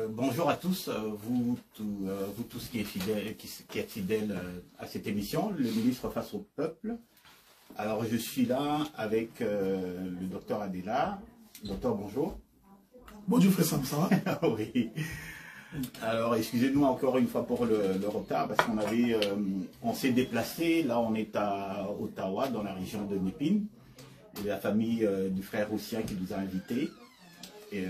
Bonjour à tous, vous tous qui êtes fidèles à cette émission, le ministre face au peuple. Alors je suis là avec le docteur Adela. Docteur, bonjour. Bonjour frère Sam, ça va? Oui. Alors excusez-nous encore une fois pour le retard parce on s'est déplacé. Là on est à Ottawa dans la région de Népine. Et la famille du frère Roussien qui nous a invités. Et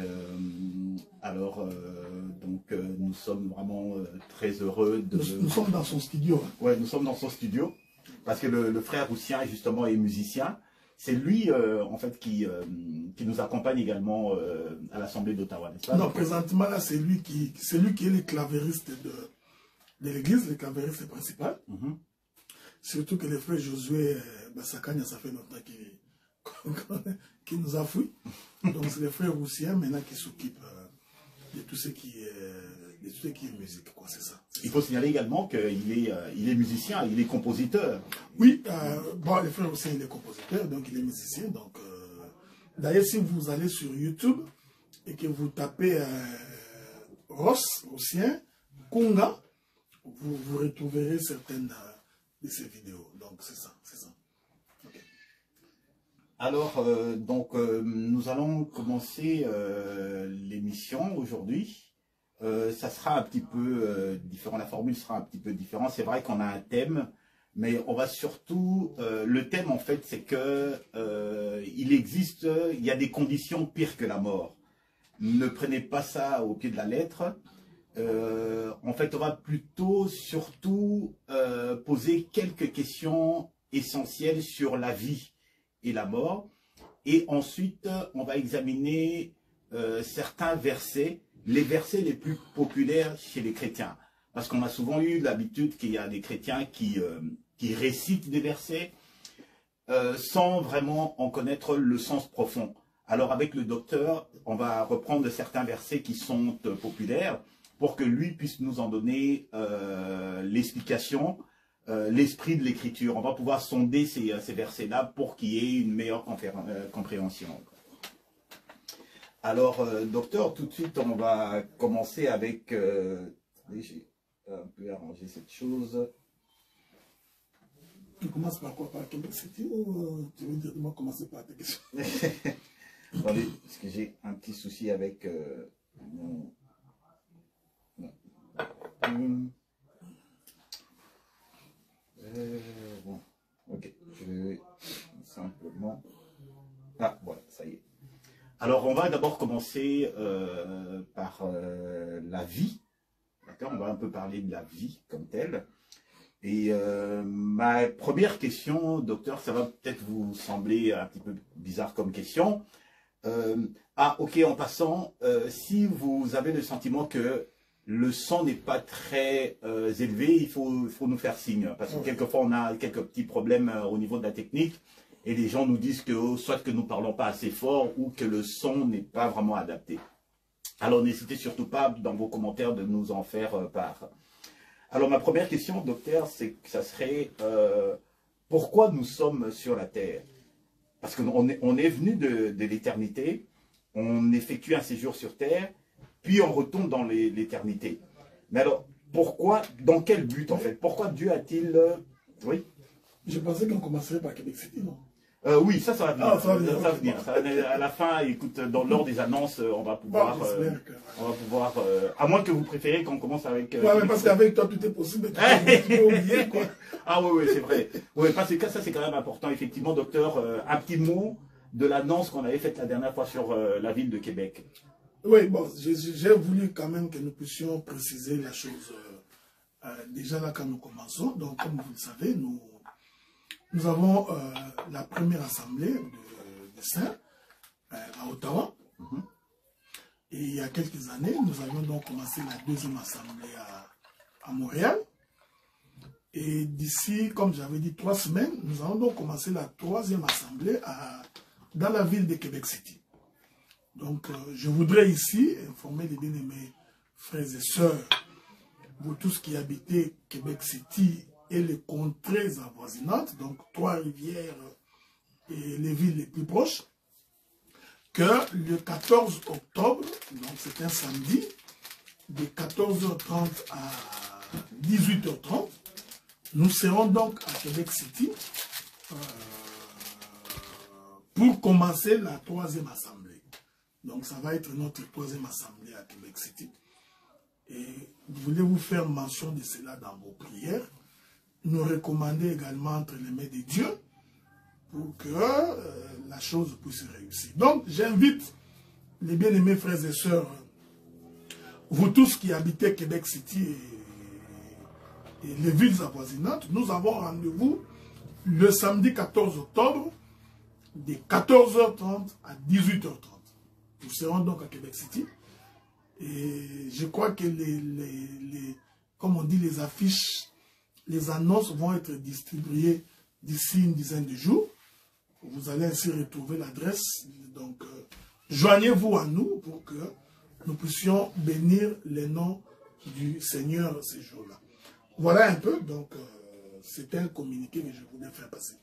nous sommes vraiment très heureux de... Nous sommes dans son studio. Ouais, nous sommes dans son studio. Parce que le frère Roussien, justement, est musicien. C'est lui, en fait, qui nous accompagne également à l'Assemblée d'Ottawa, n'est-ce pas? Non, présentement, là, c'est lui qui est le clavériste de l'église, le clavériste principal. Surtout que le frère Josué Bassakanya, ça fait longtemps qu'il nous a fouillé. Donc, c'est le frère Roussien, maintenant, qui s'occupe de tout ce qui est musique, quoi, c'est ça. Il faut signaler également qu'il est musicien, il est compositeur. Oui, bon, le frère Roussien, il est compositeur, donc il est musicien. Donc, d'ailleurs, si vous allez sur YouTube et que vous tapez Roussien, Kunga, vous retrouverez certaines de ces vidéos. Donc, c'est ça, c'est ça. Okay. Alors, nous allons commencer l'émission aujourd'hui. Ça sera un petit peu différent, la formule sera un petit peu différente. C'est vrai qu'on a un thème, mais on va surtout... le thème, en fait, c'est que il y a des conditions pires que la mort. Ne prenez pas ça au pied de la lettre. En fait, on va plutôt, surtout, poser quelques questions essentielles sur la vie et la mort. Et ensuite, on va examiner certains versets, les versets les plus populaires chez les chrétiens. Parce qu'on a souvent eu l'habitude qu'il y a des chrétiens qui récitent des versets sans vraiment en connaître le sens profond. Alors avec le docteur, on va reprendre certains versets qui sont populaires pour que lui puisse nous en donner l'explication, l'esprit de l'écriture. On va pouvoir sonder ces versets-là pour qu'il y ait une meilleure compréhension. Alors, docteur, tout de suite, on va commencer avec... j'ai un peu arrangé cette chose. Tu commences par quoi? Par Québec City ou tu veux directement commencer par tes questions? Attendez, parce que j'ai un petit souci avec mon... bon, ok, je vais simplement... Ah, voilà, ça y est. Alors, on va d'abord commencer par la vie. D'accord, on va un peu parler de la vie comme telle. Et ma première question, docteur, ça va peut-être vous sembler un petit peu bizarre comme question. Ok, en passant, si vous avez le sentiment que le son n'est pas très élevé, il faut nous faire signe. Parce que quelquefois, on a quelques petits problèmes au niveau de la technique. Et les gens nous disent que soit que nous ne parlons pas assez fort ou que le son n'est pas vraiment adapté. Alors n'hésitez surtout pas dans vos commentaires de nous en faire part. Alors ma première question, docteur, ça serait pourquoi nous sommes sur la Terre? Parce qu'on est venu de l'éternité, on effectue un séjour sur Terre, puis on retourne dans l'éternité. Mais alors, pourquoi, dans quel but en fait? Pourquoi Dieu a-t-il... Oui? Je pensais qu'on commencerait par Québec City, non? Oui, ça va venir. Ah, ça va venir. À la fin, écoute, lors des annonces, on va pouvoir... à moins que vous préférez qu'on commence avec... ouais, mais parce qu'avec toi, tout est possible. Tu peux oublier, quoi. Ah oui, c'est vrai. Oui, parce que ça, c'est quand même important. Effectivement, docteur, un petit mot de l'annonce qu'on avait faite la dernière fois sur la ville de Québec. Oui, bon, j'ai voulu quand même que nous puissions préciser la chose déjà là quand nous commençons. Donc, comme vous le savez, nous avons la première assemblée de saints à Ottawa. Et il y a quelques années, nous avions donc commencé la deuxième assemblée à Montréal. Et d'ici, comme j'avais dit, 3 semaines, nous allons donc commencer la troisième assemblée dans la ville de Québec City. Donc, je voudrais ici informer les bien-aimés frères et sœurs, vous tous qui habitez Québec City et les contrées avoisinantes, donc Trois-Rivières et les villes les plus proches, que le 14 octobre, donc c'est un samedi, de 14h30 à 18h30. Nous serons donc à Québec City pour commencer la 3e assemblée. Donc ça va être notre 3e assemblée à Québec City. Et voulez-vous faire mention de cela dans vos prières, nous recommander également entre les mains de Dieu pour que la chose puisse réussir. Donc j'invite les bien-aimés frères et sœurs, vous tous qui habitez Québec City et les villes avoisinantes, nous avons rendez-vous le samedi 14 octobre de 14h30 à 18h30. Nous serons donc à Québec City. Et je crois que comme on dit, les affiches, les annonces vont être distribuées d'ici une dizaine de jours. Vous allez ainsi retrouver l'adresse. Donc, joignez-vous à nous pour que nous puissions bénir les noms du Seigneur ces jours-là. Voilà un peu, donc c'était un communiqué que je voulais faire passer.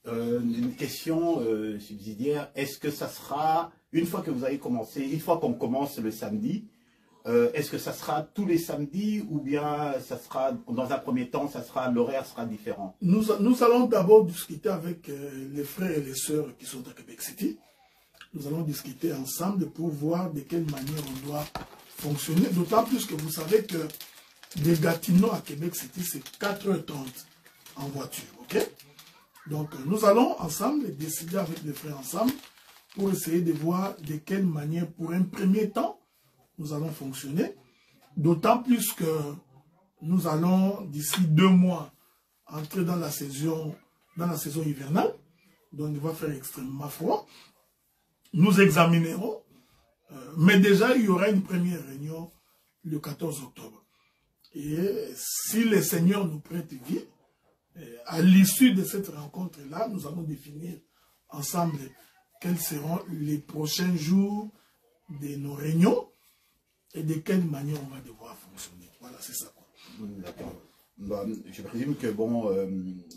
Une question subsidiaire, est-ce que ça sera, une fois que vous avez commencé, une fois qu'on commence le samedi, est-ce que ça sera tous les samedis ou bien ça sera, dans un premier temps, l'horaire sera différent? Nous allons d'abord discuter avec les frères et les sœurs qui sont à Québec City. Nous allons discuter ensemble pour voir de quelle manière on doit fonctionner. D'autant plus que vous savez que de Gatineau à Québec City, c'est 4h30 en voiture. Ok? Donc nous allons ensemble décider avec les frères ensemble pour essayer de voir de quelle manière, pour un premier temps, nous allons fonctionner. D'autant plus que nous allons, d'ici 2 mois, entrer dans la saison hivernale. Donc il va faire extrêmement froid. Nous examinerons. Mais déjà, il y aura une première réunion le 14 octobre. Et si le Seigneur nous prête vie, à l'issue de cette rencontre-là, nous allons définir ensemble quels seront les prochains jours de nos réunions et de quelle manière on va devoir fonctionner. Voilà, c'est ça. D'accord. Bon, je présume que, bon,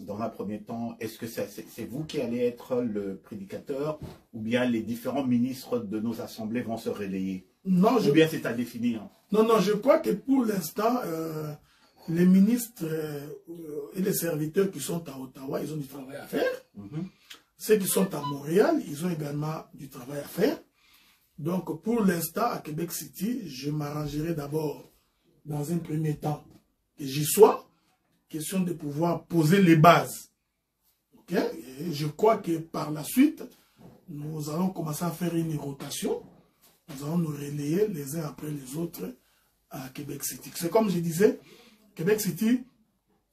dans un premier temps, est-ce que c'est vous qui allez être le prédicateur ou bien les différents ministres de nos assemblées vont se relayer? Non, ou bien c'est à définir? Non, je crois que pour l'instant, les ministres et les serviteurs qui sont à Ottawa, ils ont du travail à faire. Ceux qui sont à Montréal, ils ont également du travail à faire. Donc, pour l'instant, à Québec City, je m'arrangerai d'abord, dans un premier temps, que j'y sois. Question de pouvoir poser les bases. Okay? Et je crois que par la suite, nous allons commencer à faire une rotation. Nous allons nous relayer les uns après les autres à Québec City. C'est comme je disais, Québec City,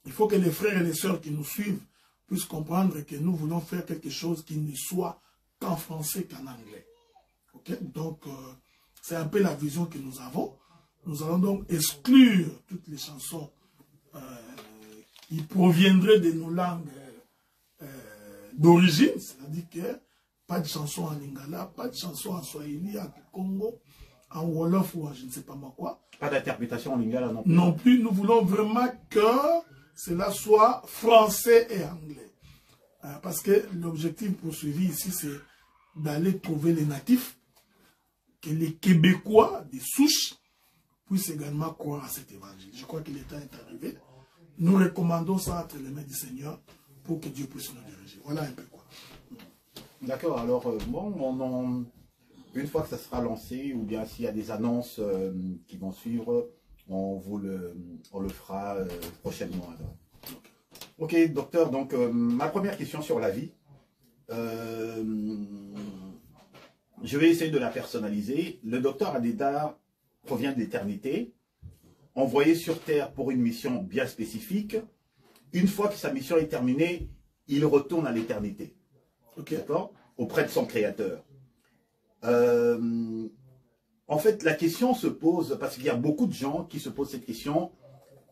il faut que les frères et les sœurs qui nous suivent puissent comprendre que nous voulons faire quelque chose qui ne soit qu'en français qu'en anglais. Okay? Donc, c'est un peu la vision que nous avons. Nous allons donc exclure toutes les chansons qui proviendraient de nos langues d'origine, c'est-à-dire que pas de chansons en lingala, pas de chansons en swahili, en Congo, en wolof ou en je ne sais pas moi quoi. Pas d'interprétation en lingala non plus. Non plus, nous voulons vraiment que cela soit français et anglais. Parce que l'objectif poursuivi ici, c'est d'aller trouver les natifs, que les Québécois des souches puissent également croire à cet évangile. Je crois que le temps est arrivé. Nous recommandons ça entre les mains du Seigneur pour que Dieu puisse nous diriger. Voilà un peu quoi. D'accord, alors bon, une fois que ça sera lancé, ou bien s'il y a des annonces qui vont suivre, on le fera prochainement. Alors. Ok, docteur, donc ma première question sur la vie, je vais essayer de la personnaliser. Le docteur Adeda provient de l'éternité, envoyé sur Terre pour une mission bien spécifique. Une fois que sa mission est terminée, il retourne à l'éternité. Okay. D'accord ? Auprès de son Créateur. En fait, la question se pose, parce qu'il y a beaucoup de gens qui se posent cette question,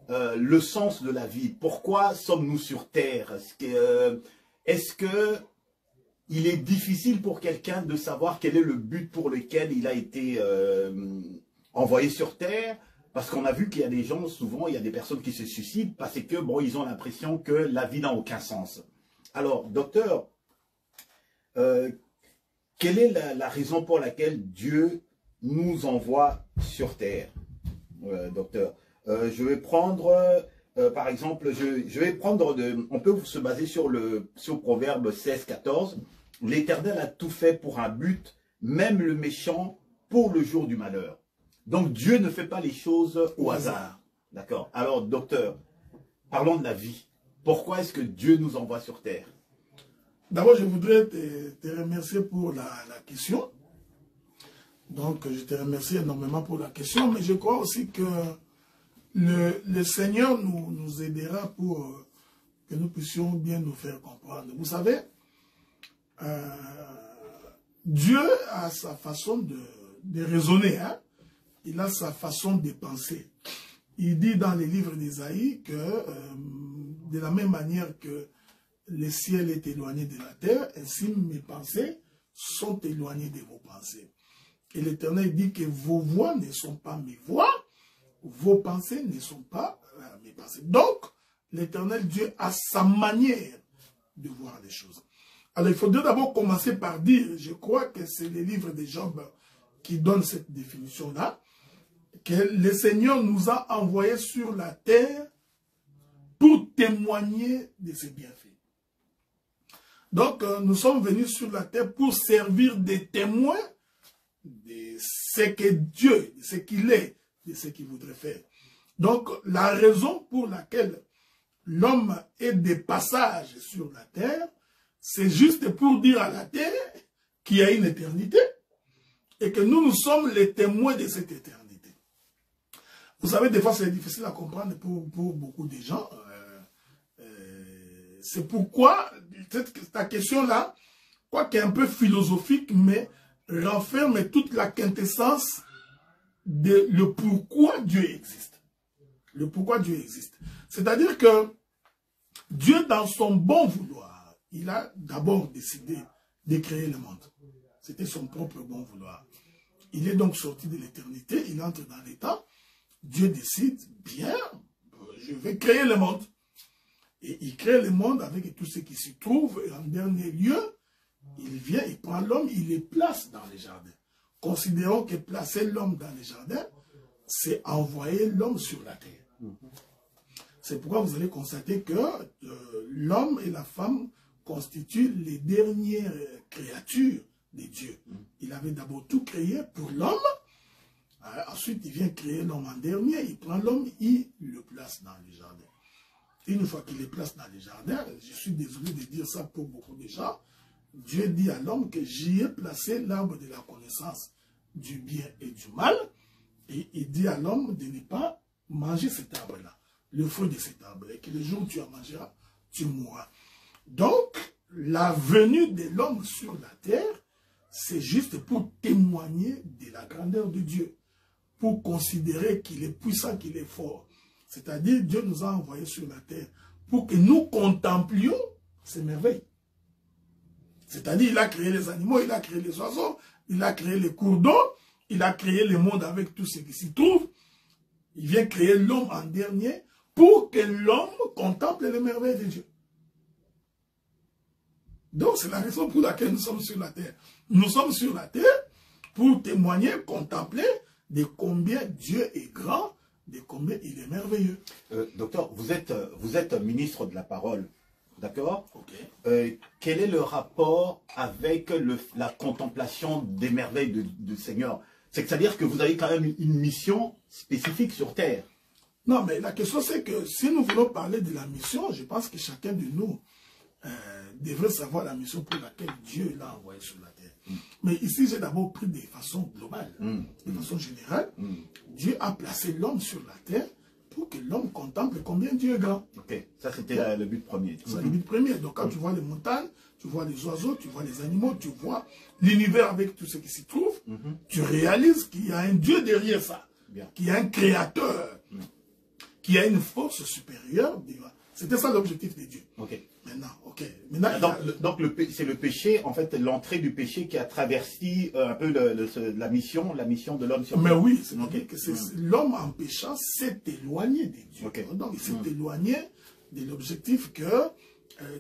le sens de la vie. Pourquoi sommes-nous sur Terre? Est-ce que il est difficile pour quelqu'un de savoir quel est le but pour lequel il a été envoyé sur Terre? Parce qu'on a vu qu'il y a des gens, souvent, il y a des personnes qui se suicident parce que, bon, ils ont l'impression que la vie n'a aucun sens. Alors, docteur, quelle est la raison pour laquelle Dieu nous envoie sur Terre? docteur. Je vais prendre, par exemple, je vais prendre, on peut se baser sur Proverbe 16, 14. L'Éternel a tout fait pour un but, même le méchant pour le jour du malheur. Donc Dieu ne fait pas les choses au hasard. D'accord. Alors, docteur, parlons de la vie. Pourquoi est-ce que Dieu nous envoie sur terre? D'abord, je voudrais te remercier pour la question. Donc, je te remercie énormément pour la question, mais je crois aussi que le Seigneur nous aidera pour que nous puissions bien nous faire comprendre. Vous savez, Dieu a sa façon de raisonner, hein? Il a sa façon de penser. Il dit dans les livres d'Ésaïe que de la même manière que le ciel est éloigné de la terre, ainsi mes pensées sont éloignées de vos pensées. Et l'Éternel dit que vos voix ne sont pas mes voix, vos pensées ne sont pas mes pensées. Donc, l'Éternel Dieu a sa manière de voir les choses. Alors, il faudrait d'abord commencer par dire, je crois que c'est le livre de Job qui donne cette définition-là, que le Seigneur nous a envoyés sur la terre pour témoigner de ses bienfaits. Donc, nous sommes venus sur la terre pour servir des témoins de ce que Dieu, de ce qu'il est, de ce qu'il voudrait faire. Donc, la raison pour laquelle l'homme est de passage sur la terre, c'est juste pour dire à la terre qu'il y a une éternité et que nous sommes les témoins de cette éternité. Vous savez, des fois, c'est difficile à comprendre pour beaucoup de gens. C'est pourquoi ta question-là, quoique un peu philosophique, mais renferme toute la quintessence de le pourquoi Dieu existe. Le pourquoi Dieu existe. C'est-à-dire que Dieu, dans son bon vouloir, il a d'abord décidé de créer le monde. C'était son propre bon vouloir. Il est donc sorti de l'éternité, il entre dans l'état. Dieu décide, bien, je vais créer le monde. Et il crée le monde avec tout ce qui s'y trouve. Et en dernier lieu, il vient, il prend l'homme, il les place dans les jardins. Considérons que placer l'homme dans les jardins, c'est envoyer l'homme sur la terre. C'est pourquoi vous allez constater que l'homme et la femme constituent les dernières créatures de Dieu. Il avait d'abord tout créé pour l'homme. Ensuite, il vient créer l'homme en dernier. Il prend l'homme, il le place dans les jardins. Une fois qu'il les place dans les jardins, je suis désolé de dire ça pour beaucoup de gens, Dieu dit à l'homme que j'y ai placé l'arbre de la connaissance du bien et du mal. Et il dit à l'homme de ne pas manger cet arbre-là, le fruit de cet arbre, et que le jour où tu en mangeras, tu mourras. Donc, la venue de l'homme sur la terre, c'est juste pour témoigner de la grandeur de Dieu, pour considérer qu'il est puissant, qu'il est fort. C'est-à-dire, Dieu nous a envoyés sur la terre pour que nous contemplions ces merveilles. C'est-à-dire, il a créé les animaux, il a créé les oiseaux, il a créé les cours d'eau, il a créé le monde avec tout ce qui s'y trouve. Il vient créer l'homme en dernier pour que l'homme contemple les merveilles de Dieu. Donc, c'est la raison pour laquelle nous sommes sur la terre. Nous sommes sur la terre pour témoigner, contempler de combien Dieu est grand, de combien il est merveilleux. Docteur, vous êtes ministre de la parole, d'accord? Okay. Quel est le rapport avec la contemplation des merveilles du Seigneur? C'est-à-dire que vous avez quand même une mission spécifique sur terre. Non, mais la question c'est que si nous voulons parler de la mission, je pense que chacun de nous devrait savoir la mission pour laquelle Dieu l'a envoyé sur la terre. Mais ici, j'ai d'abord pris de façon globale, de façon générale. Dieu a placé l'homme sur la terre pour que l'homme contemple combien Dieu est grand. Ok, ça c'était le but premier. C'est le but premier. Donc quand tu vois les montagnes, tu vois les oiseaux, tu vois les animaux, tu vois l'univers avec tout ce qui s'y trouve, tu réalises qu'il y a un Dieu derrière ça, qu'il y a un créateur, qu'il y a une force supérieure. C'était ça l'objectif de Dieu. Ok. Maintenant, donc c'est le péché, en fait, l'entrée du péché qui a traversé un peu la mission de l'homme sur terre. Mais oui, c'est-à-dire que l'homme en péchant s'est éloigné de Dieu. Donc il s'est éloigné de l'objectif que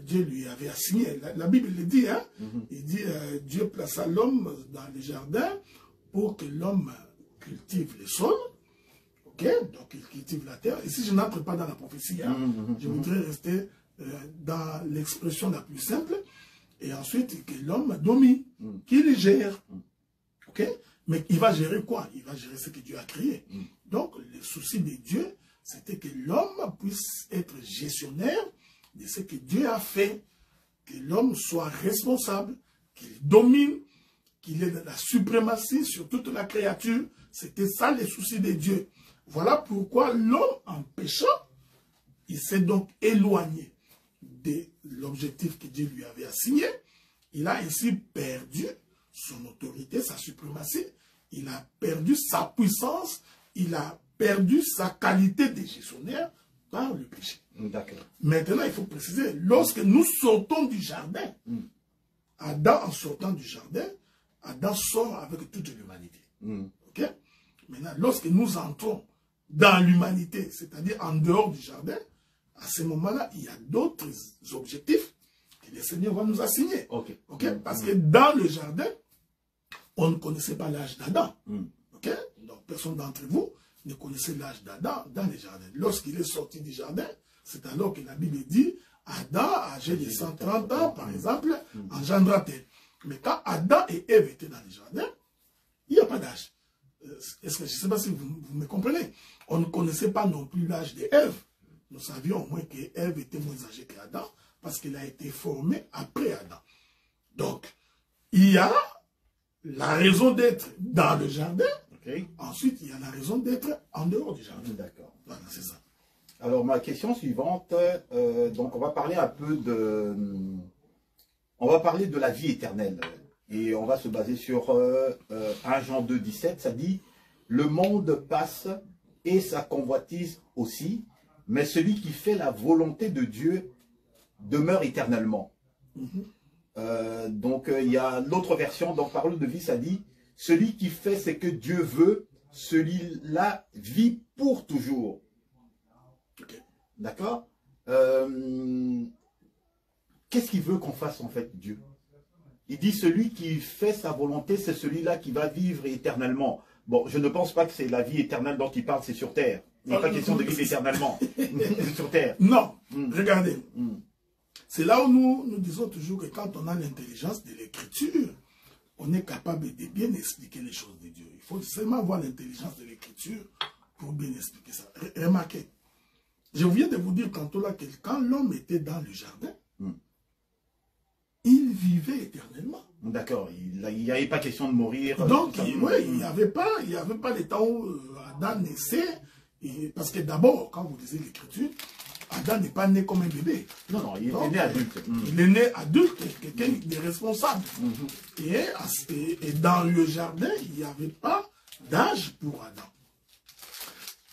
Dieu lui avait assigné. La Bible le dit, hein? Il dit Dieu plaça l'homme dans les jardins pour que l'homme cultive le sol, Ok, donc il cultive la terre. Ici, je n'entre pas dans la prophétie. Hein. Je voudrais rester dans l'expression la plus simple. Et ensuite, que l'homme domine, qu'il gère. Ok, mais il va gérer quoi? Il va gérer ce que Dieu a créé. Donc, le souci de Dieu, c'était que l'homme puisse être gestionnaire de ce que Dieu a fait. Que l'homme soit responsable, qu'il domine, qu'il ait de la suprématie sur toute la créature. C'était ça les soucis de Dieu. Voilà pourquoi l'homme, en péchant, il s'est donc éloigné de l'objectif que Dieu lui avait assigné. Il a ainsi perdu son autorité, sa suprématie. Il a perdu sa puissance. Il a perdu sa qualité de gestionnaire par le péché. D'accord. Maintenant, il faut préciser, lorsque nous sortons du jardin, Adam, en sortant du jardin, Adam sort avec toute l'humanité. Ok? Maintenant, lorsque nous entrons dans l'humanité, c'est-à-dire en dehors du jardin, à ce moment-là, il y a d'autres objectifs que le Seigneur va nous assigner. Ok. Parce que dans le jardin, on ne connaissait pas l'âge d'Adam. Ok? Donc, personne d'entre vous ne connaissait l'âge d'Adam dans le jardin. Lorsqu'il est sorti du jardin, c'est alors que la Bible dit Adam, âgé de 130 ans, par exemple, engendra terre. Mais quand Adam et Ève étaient dans le jardin, il n'y a pas d'âge. Est-ce que je ne sais pas si vous me comprenez? On ne connaissait pas non plus l'âge d'Ève. Nous savions au moins qu'Ève était moins âgée qu'Adam parce qu'elle a été formée après Adam. Donc, il y a la raison d'être dans le jardin. Ensuite, il y a la raison d'être en dehors du jardin. D'accord. Voilà, c'est ça. Alors, ma question suivante, donc on va parler un peu de... On va parler de la vie éternelle. Et on va se baser sur 1 Jean 2, 17. Ça dit, le monde passe et sa convoitise aussi, mais celui qui fait la volonté de Dieu demeure éternellement. Donc, il y a l'autre version, dans Parole de vie, ça dit, celui qui fait ce que Dieu veut, celui-là vit pour toujours. D'accord? Qu'est-ce qu'il veut qu'on fasse en fait, Dieu? Il dit celui qui fait sa volonté, c'est celui-là qui va vivre éternellement. Bon, je ne pense pas que c'est la vie éternelle dont il parle, c'est sur terre. Il n'est pas question de vivre éternellement. C'est sur terre. Non, regardez. C'est là où nous disons toujours que quand on a l'intelligence de l'écriture, on est capable de bien expliquer les choses de Dieu. Il faut seulement avoir l'intelligence de l'écriture pour bien expliquer ça. Remarquez, je viens de vous dire tantôt là que quand l'homme était dans le jardin, il vivait éternellement. D'accord, il n'y avait pas question de mourir. Donc, il n'y avait pas le temps où Adam naissait. Parce que d'abord, quand vous lisez l'écriture, Adam n'est pas né comme un bébé. Non, il est né adulte. Il est né adulte, quelqu'un de responsable. Et dans le jardin, il n'y avait pas d'âge pour Adam.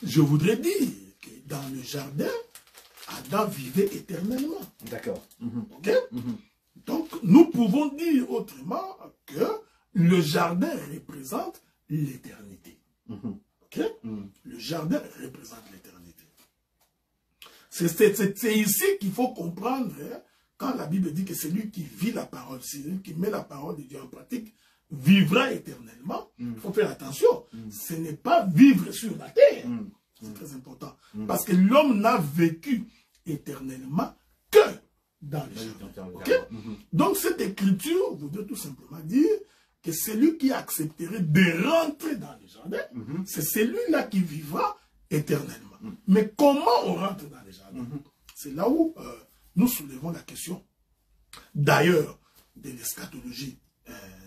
Je voudrais dire que dans le jardin, Adam vivait éternellement. D'accord. Ok? Donc, nous pouvons dire autrement que le jardin représente l'éternité. Ok? Le jardin représente l'éternité. C'est ici qu'il faut comprendre, hein, quand la Bible dit que c'est lui qui vit la parole, c'est lui qui met la parole de Dieu en pratique, vivra éternellement. Il faut faire attention. Ce n'est pas vivre sur la terre. C'est très important. Parce que l'homme n'a vécu éternellement que dans les jardins. Okay? Donc cette écriture voudrait tout simplement dire que celui qui accepterait de rentrer dans les jardins, c'est celui-là qui vivra éternellement. Mais comment on rentre dans les jardins? C'est là où nous soulevons la question. D'ailleurs, de l'eschatologie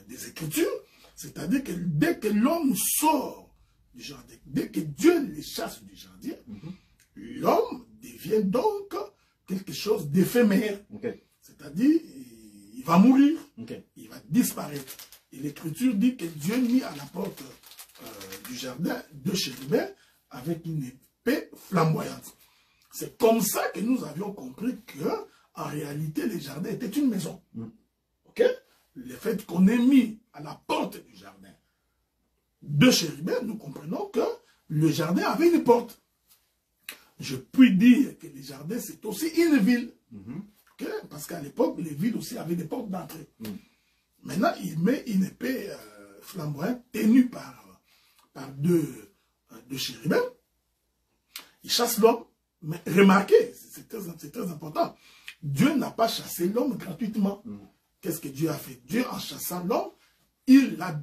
des Écritures, c'est-à-dire que dès que l'homme sort du jardin, dès que Dieu les chasse du jardin, l'homme devient donc quelque chose d'éphémère. C'est-à-dire, il va mourir, il va disparaître. Et l'Écriture dit que Dieu mit à la porte du jardin deux chérubins avec une épée flamboyante. C'est comme ça que nous avions compris que, en réalité, le jardin était une maison. Ok? Le fait qu'on ait mis à la porte du jardin deux chérubins, nous comprenons que le jardin avait une porte. Je puis dire que le jardin, c'est aussi une ville. Okay? Parce qu'à l'époque, les villes aussi avaient des portes d'entrée. Maintenant, il met une épée flamboyante tenue par deux chérubins. il chasse l'homme, mais remarquez, c'est très important, Dieu n'a pas chassé l'homme gratuitement. Qu'est-ce que Dieu a fait? Dieu, en chassant l'homme, il l'a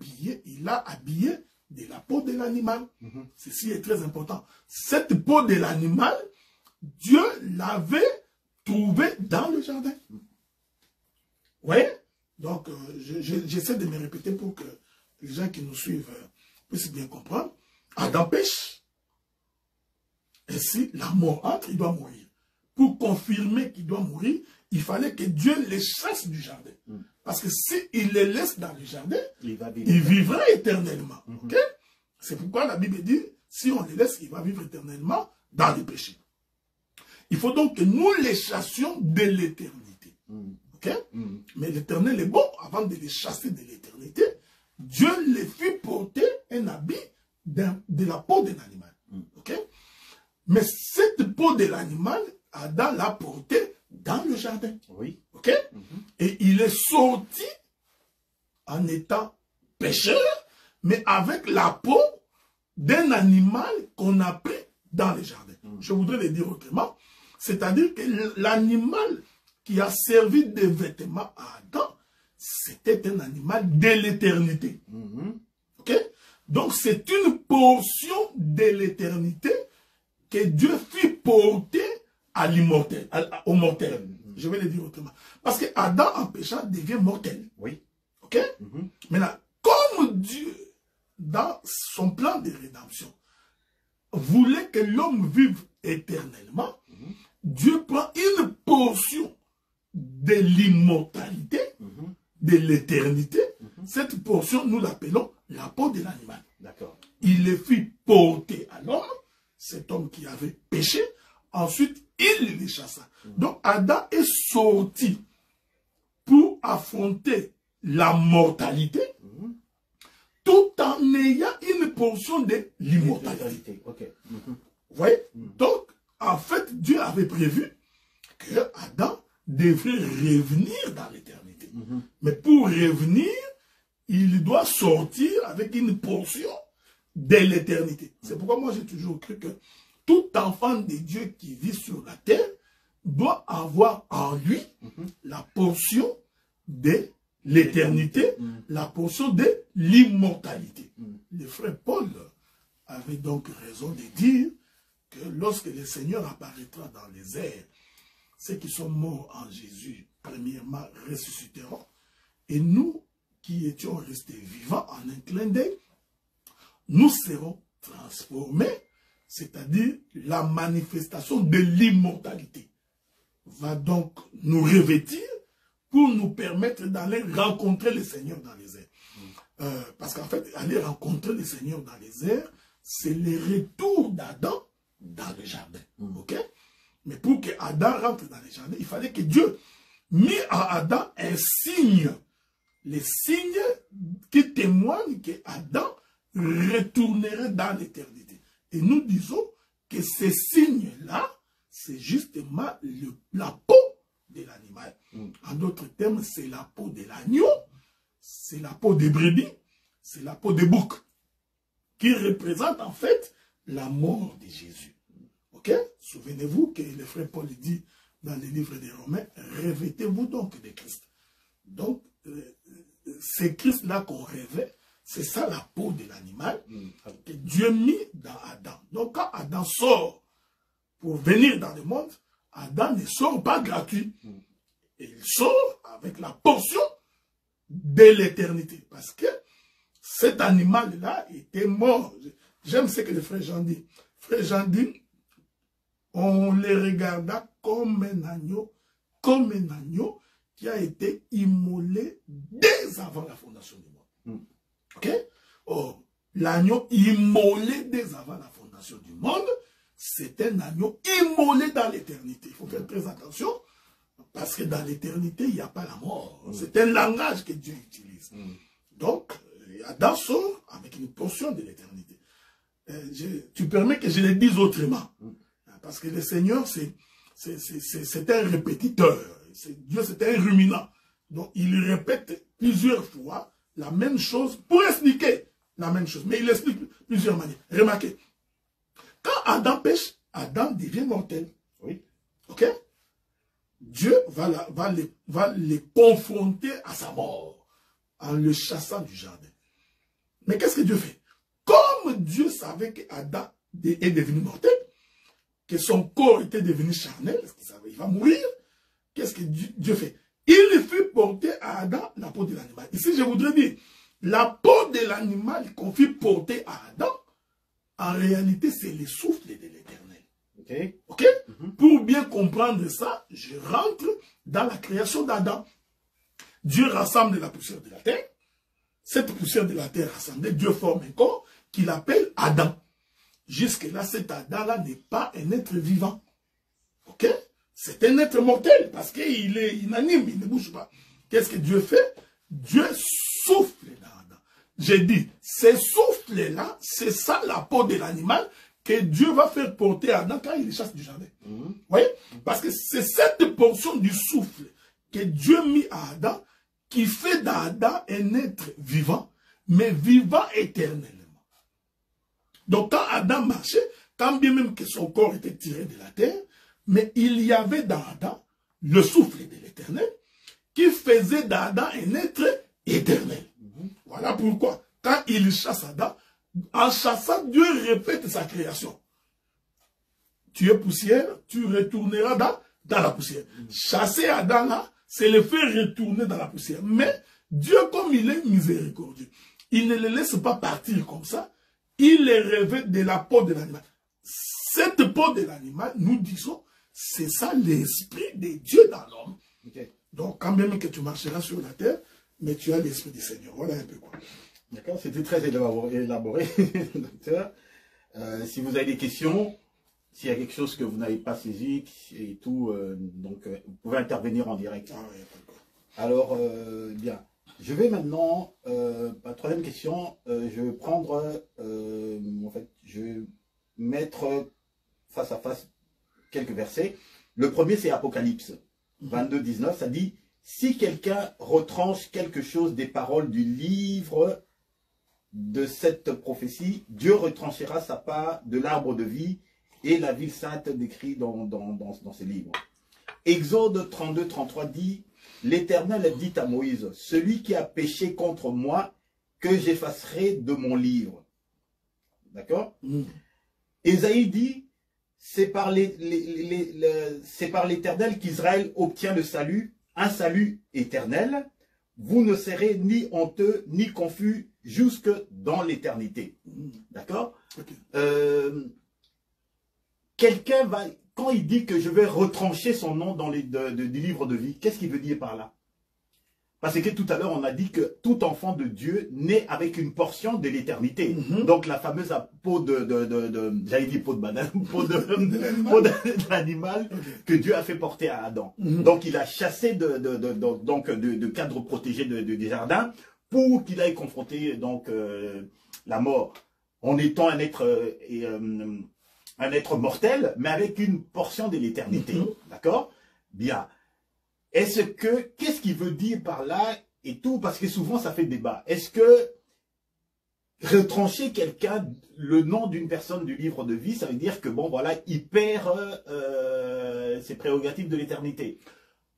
habillé de la peau de l'animal. Ceci est très important. Cette peau de l'animal, Dieu l'avait trouvée dans le jardin. Vous voyez? Donc, j'essaie de me répéter pour que les gens qui nous suivent puissent bien comprendre. Adam pêche. Ainsi, la mort entre, il doit mourir. Pour confirmer qu'il doit mourir, il fallait que Dieu les chasse du jardin. Parce que s'il les laisse dans le jardin, il vivra éternellement. Okay? C'est pourquoi la Bible dit, si on les laisse, il va vivre éternellement dans le péché. Il faut donc que nous les chassions de l'éternité. Okay? Mais l'éternel est bon, avant de les chasser de l'éternité, Dieu les fit porter un habit de la peau d'un animal. Okay? Mais cette peau de l'animal, Adam l'a portée dans le jardin. Oui. Ok? Et il est sorti en étant pécheur, mais avec la peau d'un animal qu'on a pris dans le jardin. Je voudrais le dire autrement. C'est-à-dire que l'animal qui a servi de vêtement à Adam, c'était un animal de l'éternité. Ok? Donc c'est une portion de l'éternité que Dieu fit porter à l'immortel, au mortel. Je vais le dire autrement. Parce que Adam, en péchant, devient mortel. Oui. Ok? Maintenant, comme Dieu, dans son plan de rédemption, voulait que l'homme vive éternellement, Dieu prend une portion de l'immortalité, de l'éternité. Cette portion, nous l'appelons la peau de l'animal. D'accord. Il les fit porter à l'homme, cet homme qui avait péché. Ensuite, il les chassa. Donc, Adam est sorti pour affronter la mortalité, tout en ayant une portion de l'immortalité. Okay. Vous voyez? Donc, en fait, Dieu avait prévu que Adam devrait revenir dans l'éternité. Mais pour revenir, il doit sortir avec une portion de l'éternité. C'est pourquoi moi j'ai toujours cru que tout enfant de Dieu qui vit sur la terre doit avoir en lui la portion de l'éternité, la portion de l'immortalité. Le frère Paul avait donc raison de dire que lorsque le Seigneur apparaîtra dans les airs, ceux qui sont morts en Jésus, premièrement, ressusciteront. Et nous, qui étions restés vivants en un clin d'œil, nous serons transformés, c'est-à-dire la manifestation de l'immortalité va donc nous revêtir pour nous permettre d'aller rencontrer le Seigneur dans les airs. Parce qu'en fait, aller rencontrer le Seigneur dans les airs, c'est le retour d'Adam dans le jardin. Ok? Mais pour que Adam rentre dans le jardin, il fallait que Dieu mit à Adam un signe. Les signes qui témoignent que Adam retournerait dans l'éternité. Et nous disons que ces signes-là, c'est justement la peau de l'animal. En d'autres termes, c'est la peau de l'agneau, c'est la peau des brebis, c'est la peau des boucs, qui représente en fait la mort de Jésus. Ok? Souvenez-vous que le frère Paul dit dans le livre des Romains, revêtez-vous donc de Christ. Donc, c'est Christ-là qu'on revêt, c'est ça la peau de l'animal que Dieu mit dans Adam. Donc, quand Adam sort pour venir dans le monde, Adam ne sort pas gratuit. Et il sort avec la portion de l'éternité. Parce que cet animal-là était mort. J'aime ce que le frère Jean dit. Frère Jean dit, on les regarda comme un agneau qui a été immolé dès avant la fondation du monde. Ok? Or, l'agneau immolé dès avant la fondation du monde, c'est un agneau immolé dans l'éternité. Il faut faire très attention, parce que dans l'éternité, il n'y a pas la mort. C'est un langage que Dieu utilise. Donc, Adam sort avec une portion de l'éternité. Tu permets que je le dise autrement. Parce que le Seigneur, c'est un répétiteur. Dieu, c'est un ruminant. Donc, il répète plusieurs fois la même chose pour expliquer la même chose. Mais il explique plusieurs manières. Remarquez, quand Adam pêche, Adam devient mortel. Oui. Ok? Dieu va les confronter à sa mort en le chassant du jardin. Mais qu'est-ce que Dieu fait? Comme Dieu savait qu'Adam est devenu mortel, que son corps était devenu charnel, parce qu'il savait qu'il va mourir, qu'est-ce que Dieu fait? Il fit porter à Adam la peau de l'animal. Ici, je voudrais dire, la peau de l'animal qu'on fit porter à Adam, en réalité, c'est le souffle de l'éternel. Ok. Ok? Pour bien comprendre ça, je rentre dans la création d'Adam. Dieu rassemble la poussière de la terre. Cette poussière de la terre rassemblée, Dieu forme un corps qu'il appelle Adam. Jusque-là, cet Adam-là n'est pas un être vivant. Ok? C'est un être mortel parce qu'il est inanime, il ne bouge pas. Qu'est-ce que Dieu fait? Dieu souffle dans Adam. J'ai dit, ces souffles-là, c'est ça la peau de l'animal que Dieu va faire porter à Adam quand il les chasse du jardin. Vous voyez? Parce que c'est cette portion du souffle que Dieu mit à Adam qui fait d'Adam un être vivant, mais vivant éternellement. Donc quand Adam marchait, quand bien même que son corps était tiré de la terre, mais il y avait dans Adam le souffle de l'éternel qui faisait d'Adam un être éternel. Voilà pourquoi, quand il chasse Adam, en chassant, Dieu répète sa création. Tu es poussière, tu retourneras dans la poussière. Chasser Adam là, c'est le faire retourner dans la poussière. Mais Dieu, comme il est miséricordieux, il ne le laisse pas partir comme ça. Il les revêt de la peau de l'animal. Cette peau de l'animal, nous disons, c'est ça l'esprit de Dieu dans l'homme. Okay. Donc, quand même que tu marcheras sur la terre, mais tu as l'esprit du Seigneur. Voilà un peu quoi. D'accord, c'était très élaboré, docteur. Si vous avez des questions, s'il y a quelque chose que vous n'avez pas saisi et tout, donc vous pouvez intervenir en direct. Ah, oui, d'accord. Alors, bien. Je vais maintenant, la troisième question, je vais prendre, en fait, je vais mettre face à face quelques versets. Le premier, c'est Apocalypse 22, 19, ça dit, si quelqu'un retranche quelque chose des paroles du livre de cette prophétie, Dieu retranchera sa part de l'arbre de vie et la ville sainte décrit dans ces livres. Exode 32, 33 dit, l'Éternel dit à Moïse, celui qui a péché contre moi, que j'effacerai de mon livre. D'accord? Ésaïe dit, c'est par l'Éternel qu'Israël obtient le salut, un salut éternel. Vous ne serez ni honteux, ni confus, jusque dans l'éternité. D'accord? Okay. Quelqu'un va... Quand il dit que je vais retrancher son nom dans du livre de vie, qu'est-ce qu'il veut dire par là? Parce que tout à l'heure, on a dit que tout enfant de Dieu naît avec une portion de l'éternité. Donc la fameuse peau j'allais dire peau de banane, peau de l'animal que Dieu a fait porter à Adam. Donc il a chassé de cadre protégé des jardins pour qu'il aille confronter donc la mort. En étant un être mortel, mais avec une portion de l'éternité. D'accord? Bien. Qu'est-ce qu'il veut dire par là et tout? Parce que souvent, ça fait débat. Est-ce que retrancher quelqu'un, le nom d'une personne du livre de vie, ça veut dire que, bon, voilà, il perd ses prérogatives de l'éternité?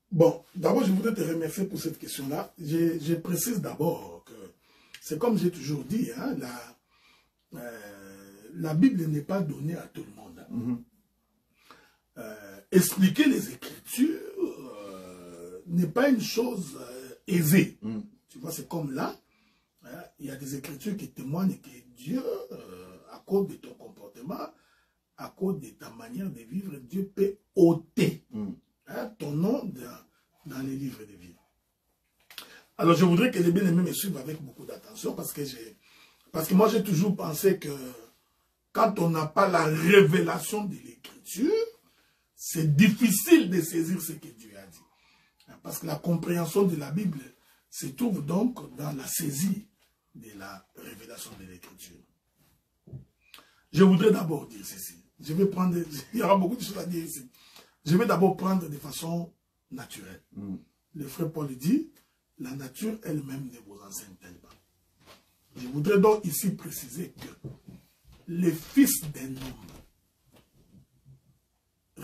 Bon, d'abord, je voudrais te remercier pour cette question-là. Je précise d'abord que c'est comme j'ai toujours dit, hein, la Bible n'est pas donnée à tout le monde. Expliquer les Écritures n'est pas une chose aisée. Tu vois, c'est comme là, hein, il y a des Écritures qui témoignent que Dieu, à cause de ton comportement, à cause de ta manière de vivre, Dieu peut ôter hein, ton nom dans les livres de vie. Alors, je voudrais que les bien-aimés me suivent avec beaucoup d'attention parce que moi, j'ai toujours pensé que quand on n'a pas la révélation de l'Écriture, c'est difficile de saisir ce que Dieu a dit. Parce que la compréhension de la Bible se trouve donc dans la saisie de la révélation de l'Écriture. Je voudrais d'abord dire ceci. Je vais prendre, il y aura beaucoup de choses à dire ici. Je vais d'abord prendre de façon naturelle. Le frère Paul dit, la nature elle-même ne vous enseigne-t-elle pas. Je voudrais donc ici préciser que les fils d'un homme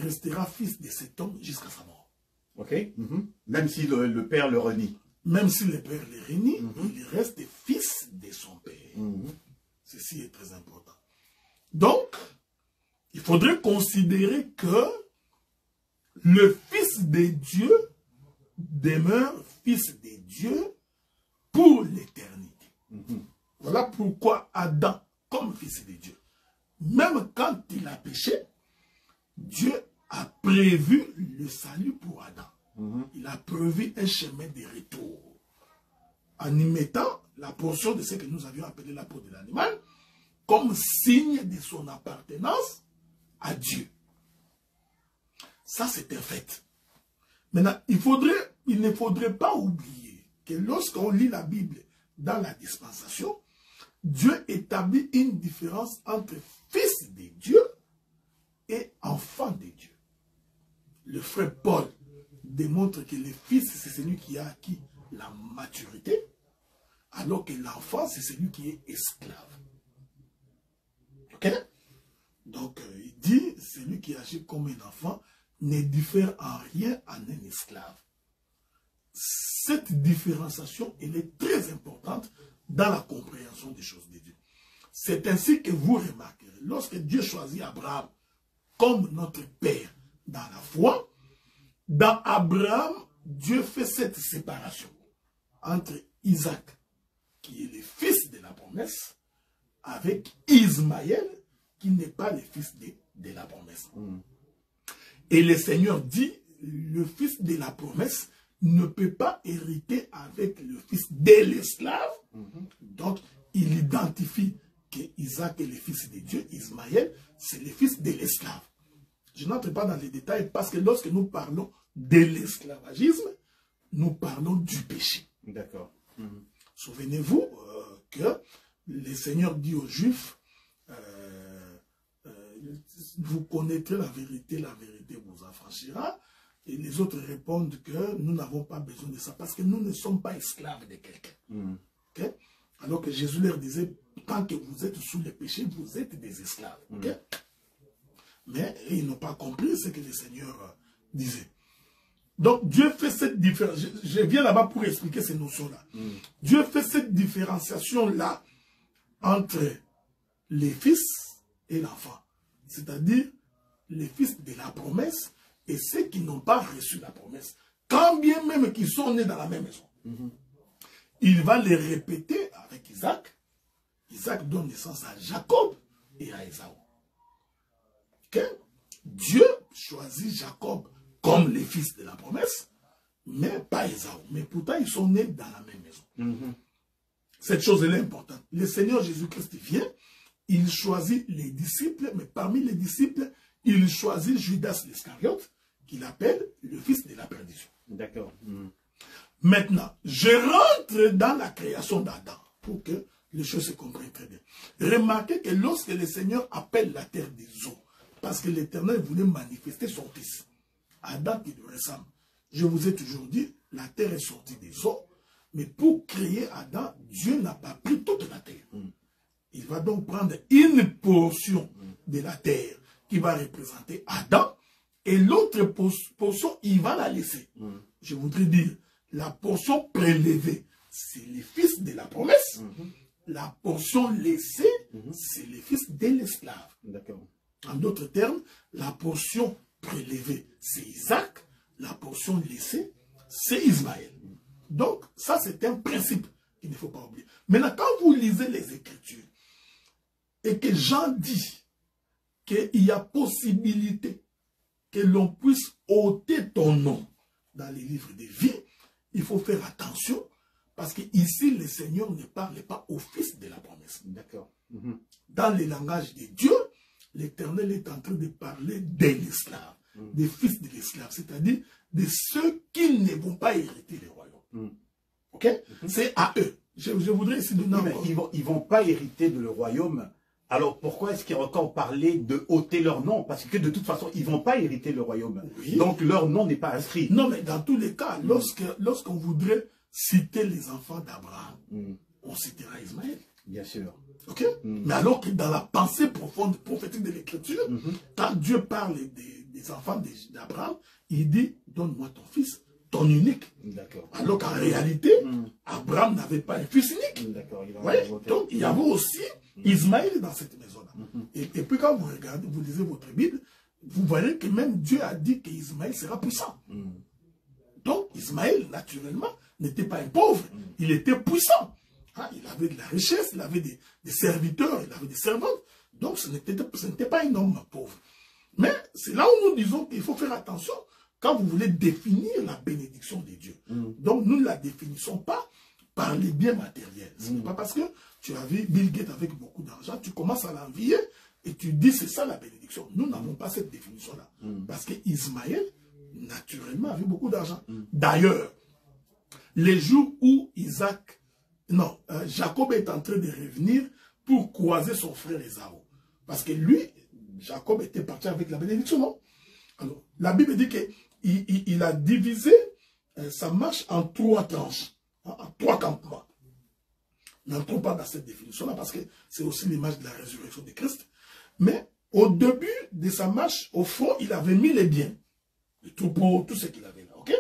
restera fils de cet homme jusqu'à sa mort. Ok. Même si le père le renie. Même si le père le renie, il reste fils de son père. Ceci est très important. Donc, il faudrait considérer que le Fils de Dieu demeure Fils de Dieu pour l'éternité. Voilà pourquoi Adam, comme Fils de Dieu, même quand il a péché, Dieu a prévu le salut pour Adam. Il a prévu un chemin de retour en y mettant la portion de ce que nous avions appelé la peau de l'animal comme signe de son appartenance à Dieu. Ça, c'est un fait. Maintenant, il ne faudrait pas oublier que lorsqu'on lit la Bible dans la dispensation, Dieu établit une différence entre fils de Dieu et enfant de Dieu. Le frère Paul démontre que le fils, c'est celui qui a acquis la maturité, alors que l'enfant, c'est celui qui est esclave. Ok? Donc, il dit, celui qui agit comme un enfant ne diffère en rien en un esclave. Cette différenciation, elle est très importante dans la compréhension des choses de Dieu. C'est ainsi que vous remarquerez, lorsque Dieu choisit Abraham comme notre père dans la foi, dans Abraham, Dieu fait cette séparation entre Isaac, qui est le fils de la promesse, avec Ismaël, qui n'est pas le fils de la promesse. Et le Seigneur dit, le fils de la promesse ne peut pas hériter avec le fils de l'esclave. Donc, il identifie que Isaac est le fils de Dieu, Ismaël, c'est le fils de l'esclave. Je n'entre pas dans les détails parce que lorsque nous parlons de l'esclavagisme, nous parlons du péché. D'accord. Souvenez-vous que le Seigneur dit aux Juifs, vous connaîtrez la vérité vous affranchira. Et les autres répondent que nous n'avons pas besoin de ça parce que nous ne sommes pas esclaves de quelqu'un. Okay? Alors que Jésus leur disait, tant que vous êtes sous le péché, vous êtes des esclaves. Okay? Mais ils n'ont pas compris ce que le Seigneur disait. Donc Dieu fait cette différence. Je viens là-bas pour expliquer ces notions-là. Dieu fait cette différenciation-là entre les fils et l'enfant. C'est-à-dire les fils de la promesse et ceux qui n'ont pas reçu la promesse. Quand bien même qu'ils sont nés dans la même maison. Il va les répéter avec Isaac. Isaac donne naissance à Jacob et à Ésaü. Okay? Dieu choisit Jacob comme les fils de la promesse, mais pas Ésaü. Mais pourtant, ils sont nés dans la même maison. Cette chose est importante. Le Seigneur Jésus-Christ vient, il choisit les disciples, mais parmi les disciples, il choisit Judas l'Iscariote, qu'il appelle le fils de la perdition. D'accord. Maintenant, je rentre dans la création d'Adam, pour que les choses se comprennent très bien. Remarquez que lorsque le Seigneur appelle la terre des eaux, parce que l'Éternel voulait manifester son fils, Adam qui lui ressemble. Je vous ai toujours dit, la terre est sortie des eaux, mais pour créer Adam, Dieu n'a pas pris toute la terre. Il va donc prendre une portion de la terre qui va représenter Adam, et l'autre portion, il va la laisser. Je voudrais dire, la portion prélevée, c'est les fils de la promesse. La portion laissée, c'est les fils de l'esclave. En d'autres termes, la portion prélevée, c'est Isaac. La portion laissée, c'est Ismaël. Donc, ça, c'est un principe qu'il ne faut pas oublier. Maintenant, quand vous lisez les Écritures, et que Jean dit qu'il y a possibilité que l'on puisse ôter ton nom dans les livres de vie, il faut faire attention parce qu'ici, le Seigneur ne parle pas au fils de la promesse. D'accord. Dans le langage de Dieu, l'Éternel est en train de parler des esclaves, des fils de l'esclave, c'est-à-dire de ceux qui ne vont pas hériter le royaume. Ok? C'est à eux. Je voudrais ici donner ils ne vont pas hériter de le royaume. Alors pourquoi est-ce qu'il y a encore parlé de ôter leur nom? Parce que de toute façon, ils ne vont pas hériter le royaume. Oui. Donc leur nom n'est pas inscrit. Non, mais dans tous les cas, lorsqu'on voudrait citer les enfants d'Abraham, on citera Ismaël. Bien sûr. Ok? Mais alors que dans la pensée profonde, prophétique de l'Écriture, quand Dieu parle des les enfants d'Abraham, il dit, donne-moi ton fils, ton unique. Alors qu'en réalité, Abraham n'avait pas un fils unique. Ouais, donc il y avait aussi Ismaël dans cette maison-là. Et puis quand vous regardez, vous lisez votre Bible, vous voyez que même Dieu a dit qu'Ismaël sera puissant. Donc Ismaël, naturellement, n'était pas un pauvre, il était puissant. Ah, il avait de la richesse, il avait des serviteurs, il avait des servantes. Donc ce n'était pas un homme pauvre. Mais c'est là où nous disons qu'il faut faire attention quand vous voulez définir la bénédiction de Dieu. Donc nous ne la définissons pas par les biens matériels. Ce n'est pas parce que tu as vu Bill Gates avec beaucoup d'argent, tu commences à l'envier et tu dis c'est ça la bénédiction. Nous n'avons pas cette définition-là. Parce que Ismaël, naturellement, avait beaucoup d'argent. D'ailleurs, les jours où Jacob est en train de revenir pour croiser son frère Ésaü. Parce que lui, Jacob était parti avec la bénédiction, non? Alors, la Bible dit qu'il a divisé sa marche en 3 tranches, en 3 campements. N'entrons pas dans cette définition-là parce que c'est aussi l'image de la résurrection de Christ. Mais au début de sa marche, au fond, il avait mis les biens, les troupeaux, tout ce qu'il avait là, ok?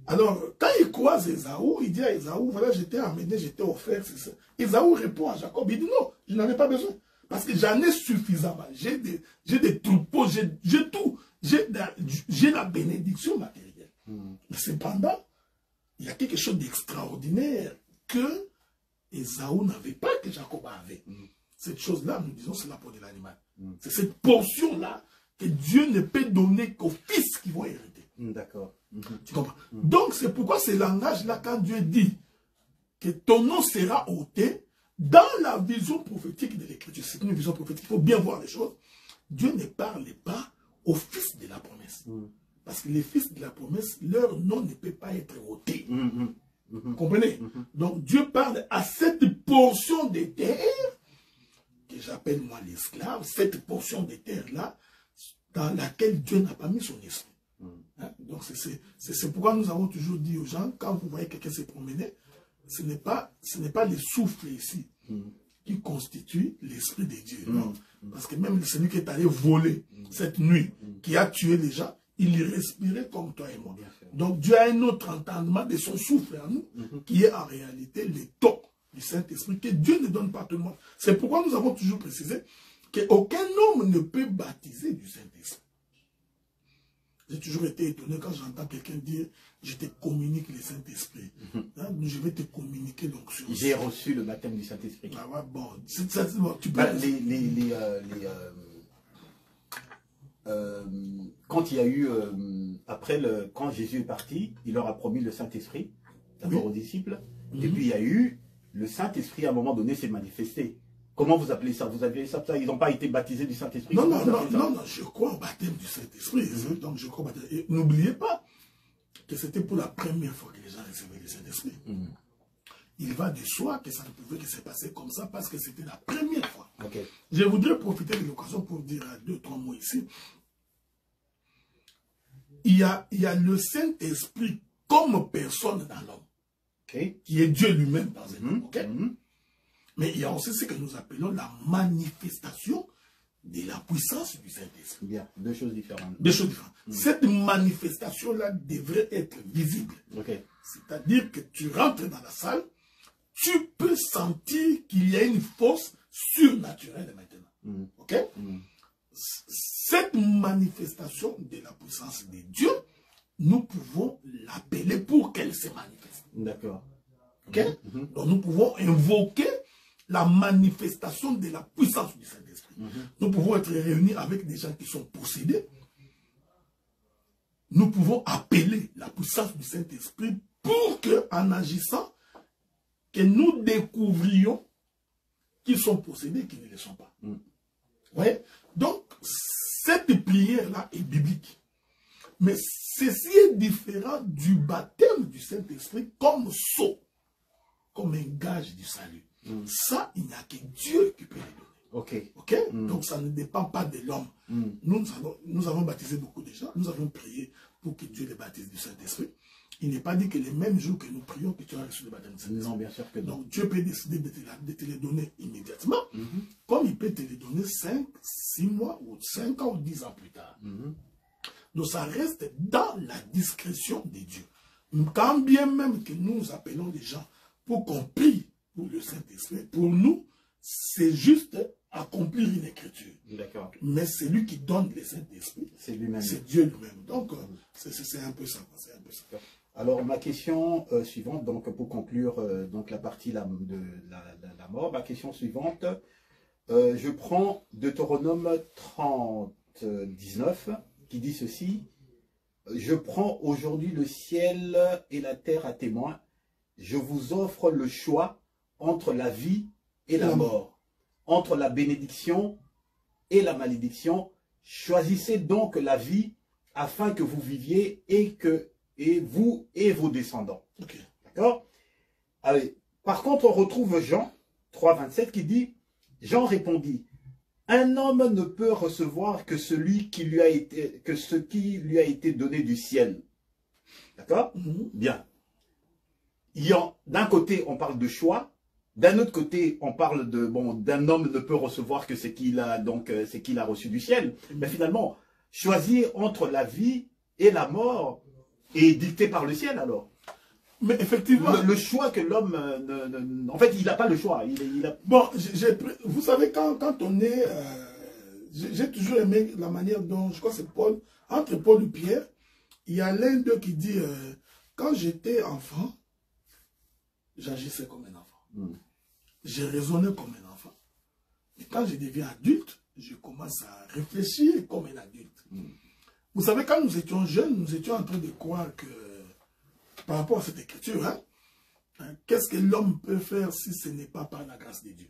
Alors, quand il croise Ésaü, il dit à Ésaü, voilà, j'étais amené, j'étais offert, c'est ça. Ésaü répond à Jacob, il dit non, je n'en ai pas besoin. Parce que j'en ai suffisamment. J'ai des troupeaux, j'ai tout. J'ai la bénédiction matérielle. Mais cependant, il y a quelque chose d'extraordinaire que Ésaü n'avait pas, que Jacob avait. Cette chose-là, nous disons, c'est la peau de l'animal. C'est cette portion-là que Dieu ne peut donner qu'aux fils qui vont hériter. D'accord. Tu comprends? Donc, c'est pourquoi ce langage-là, quand Dieu dit que ton nom sera ôté, dans la vision prophétique de l'Écriture, c'est une vision prophétique, il faut bien voir les choses, Dieu ne parle pas aux fils de la promesse. Parce que les fils de la promesse, leur nom ne peut pas être ôté. Vous comprenez? Donc Dieu parle à cette portion de terre, que j'appelle moi l'esclave, cette portion de terre-là, dans laquelle Dieu n'a pas mis son esprit. Hein? Donc c'est pourquoi nous avons toujours dit aux gens, quand vous voyez quelqu'un se promener, ce n'est pas le souffle ici qui constitue l'esprit de Dieu. Non. Parce que même celui qui est allé voler cette nuit, qui a tué les gens, il respirait comme toi et moi. Donc Dieu a un autre entendement de son souffle en nous, qui est en réalité le ton du Saint-Esprit, que Dieu ne donne pas à tout le monde. C'est pourquoi nous avons toujours précisé qu'aucun homme ne peut baptiser du Saint-Esprit. J'ai toujours été étonné quand j'entends quelqu'un dire « Je te communique le Saint-Esprit hein, je vais te communiquer l'onction. » J'ai reçu le baptême du Saint-Esprit. Ah ouais, bon, bon, tu peux... quand il y a eu, quand Jésus est parti, il leur a promis le Saint-Esprit, d'abord aux disciples, et puis il y a eu, le Saint-Esprit à un moment donné s'est manifesté. Comment vous appelez ça? Vous appelez ça? Ils n'ont pas été baptisés du Saint-Esprit? Non, je crois au baptême du Saint-Esprit. Donc je crois au baptême. Et n'oubliez pas que c'était pour la première fois que les gens recevaient le Saint-Esprit. Il va de soi que ça ne pouvait que se passer comme ça parce que c'était la première fois. Je voudrais profiter de l'occasion pour dire 2-3 mots ici. Il y a le Saint-Esprit comme personne dans l'homme, qui est Dieu lui-même dans un homme. Mais il y a aussi ce que nous appelons la manifestation de la puissance du Saint-Esprit. Bien, deux choses différentes. Deux choses différentes. Cette manifestation-là devrait être visible. C'est-à-dire que tu rentres dans la salle, tu peux sentir qu'il y a une force surnaturelle maintenant. Cette manifestation de la puissance de Dieu, nous pouvons l'appeler pour qu'elle se manifeste. D'accord. Donc nous pouvons invoquer la manifestation de la puissance du Saint-Esprit. Nous pouvons être réunis avec des gens qui sont possédés. Nous pouvons appeler la puissance du Saint-Esprit pour que, en agissant, que nous découvrions qu'ils sont possédés et qu'ils ne le sont pas. Ouais? Donc, cette prière-là est biblique. Mais ceci est différent du baptême du Saint-Esprit comme sceau, comme un gage du salut. Ça, il n'y a que Dieu qui peut le donner. Donc, ça ne dépend pas de l'homme. Nous avons baptisé beaucoup de gens. Nous avons prié pour que Dieu les baptise du Saint-Esprit. il n'est pas dit que les mêmes jours que nous prions, que tu as reçu le baptême du Saint-Esprit. Non, bien sûr que non. Donc Dieu peut décider de te les donner immédiatement, comme il peut te les donner 5, 6 mois, ou 5 ans, ou 10 ans plus tard. Donc ça reste dans la discrétion de Dieu. Quand bien même que nous appelons les gens pour qu'on prie pour le Saint-Esprit, pour nous, c'est juste accomplir une écriture. D'accord. Mais c'est lui qui donne le Saint-Esprit. C'est lui-même. C'est Dieu lui-même. Donc, c'est un peu ça. C'est un peu ça. Alors, ma question suivante, donc pour conclure donc la partie de la mort, ma question suivante, je prends Deutéronome 30, 19, qui dit ceci: je prends aujourd'hui le ciel et la terre à témoin, je vous offre le choix entre la vie et la mort, entre la bénédiction et la malédiction. Choisissez donc la vie afin que vous viviez et vous et vos descendants. Okay. D'accord? Allez. Par contre, on retrouve Jean 3, 27 qui dit: Jean répondit: un homme ne peut recevoir que ce qui lui a été donné du ciel. D'accord? Bien. D'un côté, on parle de choix. D'un autre côté, on parle d'un homme ne peut recevoir que ce qu'il a reçu du ciel. Mais finalement, choisir entre la vie et la mort est dicté par le ciel alors. Mais effectivement, le choix que l'homme, en fait, il n'a pas le choix. Bon, vous savez, quand on est, j'ai toujours aimé la manière dont, je crois que c'est Paul, entre Paul et Pierre, il y a l'un d'eux qui dit, quand j'étais enfant, j'agissais comme un enfant. Je raisonnais comme un enfant. Et quand je deviens adulte, je commence à réfléchir comme un adulte. Vous savez, quand nous étions jeunes, nous étions en train de croire que, par rapport à cette écriture, qu'est-ce que l'homme peut faire si ce n'est pas par la grâce de Dieu?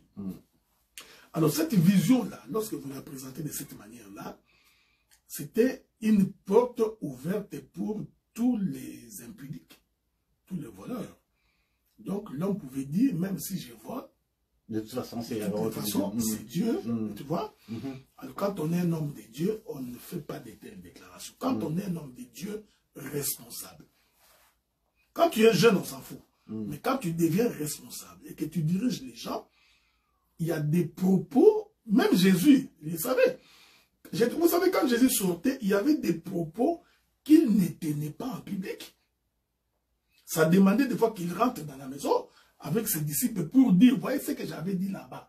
Alors, cette vision-là, lorsque vous la présentez de cette manière-là, c'était une porte ouverte pour tous les impudiques, tous les voleurs. Donc, l'homme pouvait dire, même si je vole, de toute façon, c'est Dieu, tu vois. Alors, quand on est un homme de Dieu, on ne fait pas de telles déclarations. Quand on est un homme de Dieu, responsable. Quand tu es jeune, on s'en fout. Mais quand tu deviens responsable et que tu diriges les gens, il y a des propos, même Jésus, il savait. Vous savez, quand Jésus sortait, il y avait des propos qu'il ne tenait pas en public. Ça demandait des fois qu'il rentre dans la maison avec ses disciples pour dire, voyez ce que j'avais dit là-bas.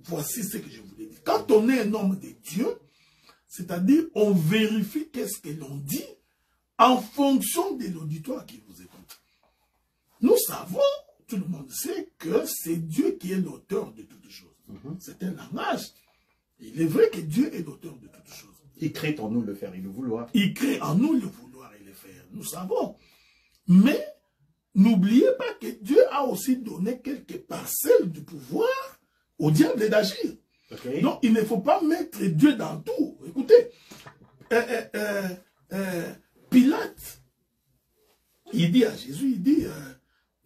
Voici ce que je voulais dire. Quand on est un homme de Dieu, c'est-à-dire on vérifie qu'est-ce que l'on dit en fonction de l'auditoire qui vous écoute. Nous savons, tout le monde sait que c'est Dieu qui est l'auteur de toutes choses. C'est un langage. Il est vrai que Dieu est l'auteur de toutes choses. Il crée en nous le faire et le vouloir. Il crée en nous le vouloir et le faire. Nous savons. Mais n'oubliez pas que Dieu a aussi donné quelques parcelles du pouvoir au diable d'agir. Okay. Donc, il ne faut pas mettre Dieu dans tout. Écoutez, Pilate, il dit à Jésus, il dit,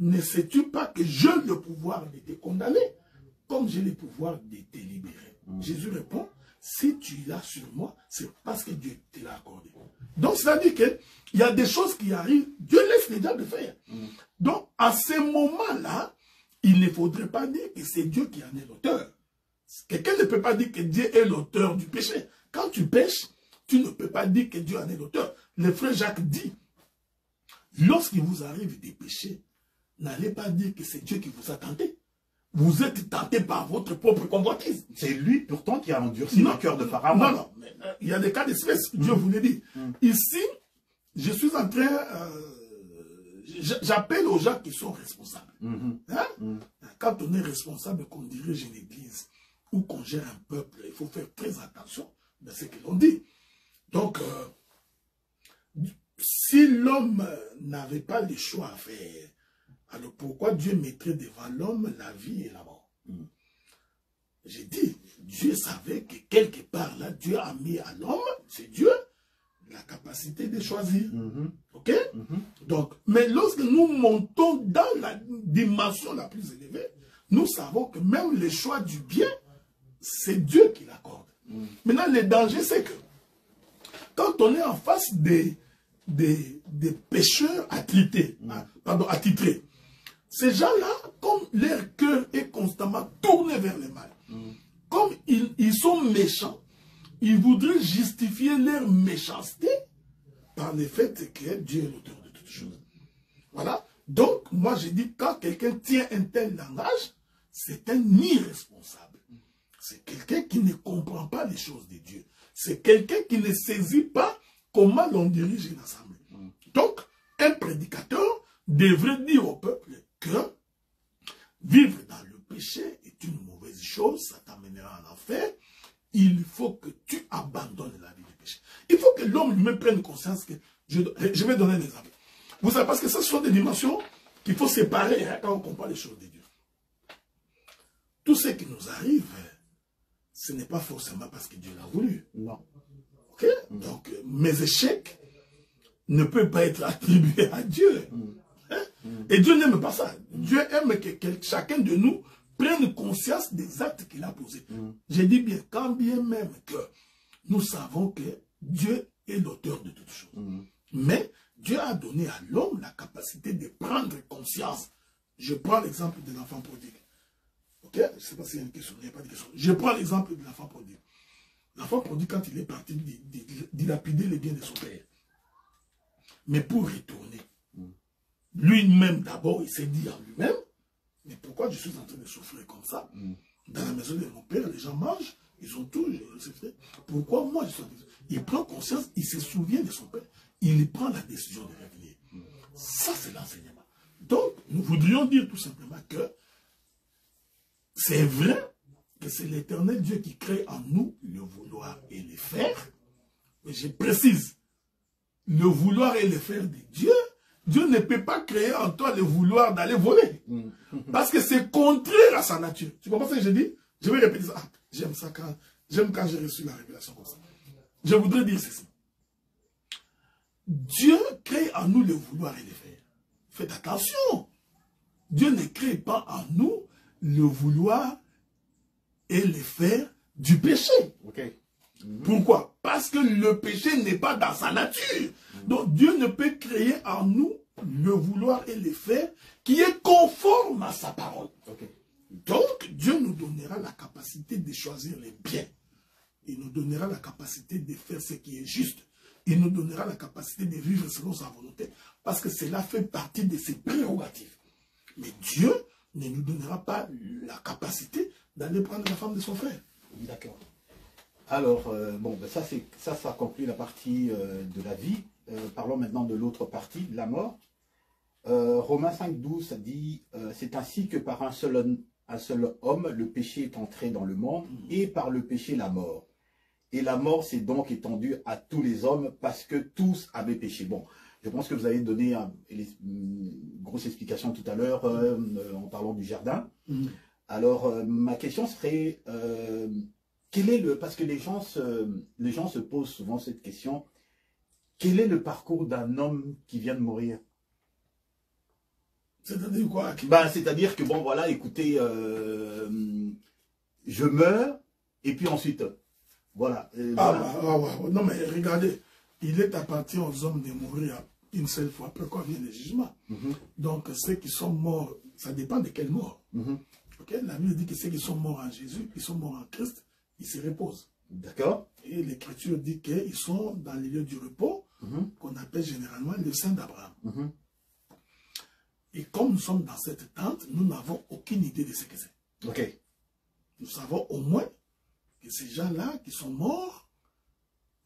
ne sais-tu pas que j'ai le pouvoir de te condamner, comme j'ai le pouvoir de te libérer? Jésus répond, si tu l'as sur moi, c'est parce que Dieu te l'a accordé. Donc, c'est-à-dire qu'il y a des choses qui arrivent, Dieu laisse les diables faire. Donc, à ce moment-là, il ne faudrait pas dire que c'est Dieu qui en est l'auteur. Quelqu'un ne peut pas dire que Dieu est l'auteur du péché. Quand tu pêches, tu ne peux pas dire que Dieu en est l'auteur. Le frère Jacques dit, lorsqu'il vous arrive des péchés, n'allez pas dire que c'est Dieu qui vous a tenté. Vous êtes tenté par votre propre convoitise. C'est lui, pourtant, qui a endurci le cœur de Pharaon. Non, mais il y a des cas d'espèce, Dieu vous le dit. Ici, je suis en train... j'appelle aux gens qui sont responsables. Quand on est responsable, qu'on dirige une église ou qu'on gère un peuple, il faut faire très attention à ce que l'on dit. Donc, si l'homme n'avait pas le choix à faire, alors pourquoi Dieu mettrait devant l'homme la vie et la mort? J'ai dit, Dieu savait que quelque part là, Dieu a mis à l'homme, c'est Dieu, la capacité de choisir. Ok? Donc, mais lorsque nous montons dans la dimension la plus élevée, nous savons que même le choix du bien, c'est Dieu qui l'accorde. Maintenant, le danger, c'est que quand on est en face des des pécheurs attitrés. Pardon, attitrés. Ces gens-là, comme leur cœur est constamment tourné vers le mal, comme ils sont méchants, ils voudraient justifier leur méchanceté par le fait que Dieu est l'auteur de toutes choses. Voilà. Donc, moi, je dis, quand quelqu'un tient un tel langage, c'est un irresponsable. C'est quelqu'un qui ne comprend pas les choses de Dieu. C'est quelqu'un qui ne saisit pas comment l'on dirige une assemblée. Donc, un prédicateur devrait dire au peuple que vivre dans le péché est une mauvaise chose, ça t'amènera en enfer. Il faut que tu abandonnes la vie du péché. Il faut que l'homme lui-même prenne conscience que... Je vais donner un exemple. Vous savez, parce que ce sont des dimensions qu'il faut séparer quand on comprend les choses de Dieu. Tout ce qui nous arrive, ce n'est pas forcément parce que Dieu l'a voulu. Non. Ok? Donc, mes échecs ne peuvent pas être attribués à Dieu. Hein? Et Dieu n'aime pas ça. Dieu aime que chacun de nous prenne conscience des actes qu'il a posés. Je dis bien, quand bien même que nous savons que Dieu est l'auteur de toutes choses. Mais Dieu a donné à l'homme la capacité de prendre conscience. Je prends l'exemple de l'enfant prodigue. Ok? Je ne sais pas s'il y a une question, il n'y a pas de question. Je prends l'exemple de l'enfant prodigue. L'enfant prodigue, quand il est parti dilapider les biens de son père. Mais pour retourner, lui-même d'abord, il s'est dit en lui-même, mais pourquoi je suis en train de souffrir comme ça? Dans la maison de mon père, les gens mangent, ils ont tout. Pourquoi moi je suis en train de... Il prend conscience, il se souvient de son père, il prend la décision de revenir. Ça, c'est l'enseignement. Donc, nous voudrions dire tout simplement que c'est vrai que c'est l'éternel Dieu qui crée en nous le vouloir et le faire. Mais je précise, le vouloir et le faire de Dieu, Dieu ne peut pas créer en toi le vouloir d'aller voler. Parce que c'est contraire à sa nature. Tu comprends ce que je dis? Je vais répéter ça. Ah, j'aime ça quand j'ai reçu la révélation comme ça. Je voudrais dire ceci. Dieu crée en nous le vouloir et le faire. Faites attention. Dieu ne crée pas en nous le vouloir et le faire du péché. Okay. Pourquoi? Parce que le péché n'est pas dans sa nature. Donc Dieu ne peut créer en nous le vouloir et le faire qui est conforme à sa parole. Okay. Donc Dieu nous donnera la capacité de choisir les biens. Il nous donnera la capacité de faire ce qui est juste. Il nous donnera la capacité de vivre selon sa volonté. Parce que cela fait partie de ses prérogatives. Mais Dieu ne nous donnera pas la capacité d'aller prendre la femme de son frère. D'accord. Alors, bon, ben ça conclut la partie de la vie. Parlons maintenant de l'autre partie, de la mort. Romains 5,12, ça dit c'est ainsi que par un seul homme, le péché est entré dans le monde, et par le péché, la mort. Et la mort s'est donc étendue à tous les hommes parce que tous avaient péché. Bon, je pense que vous avez donné une grosse explication tout à l'heure en parlant du jardin. Alors, ma question serait, quel est parce que les gens se posent souvent cette question, quel est le parcours d'un homme qui vient de mourir? C'est-à-dire quoi? Ben, c'est-à-dire que, bon, voilà, écoutez, je meurs, et puis ensuite, voilà. Voilà. Non, mais regardez, il est appartient aux hommes de mourir une seule fois, après quoi vient le jugement. Donc, ceux qui sont morts, ça dépend de quelle mort. Okay? La Bible dit que ceux qui sont morts en Jésus, qui sont morts en Christ, ils se reposent. D'accord. Et l'Écriture dit qu'ils sont dans les lieux du repos, qu'on appelle généralement le sein d'Abraham. Et comme nous sommes dans cette tente, nous n'avons aucune idée de ce que c'est. Ok. Nous savons au moins que ces gens-là qui sont morts,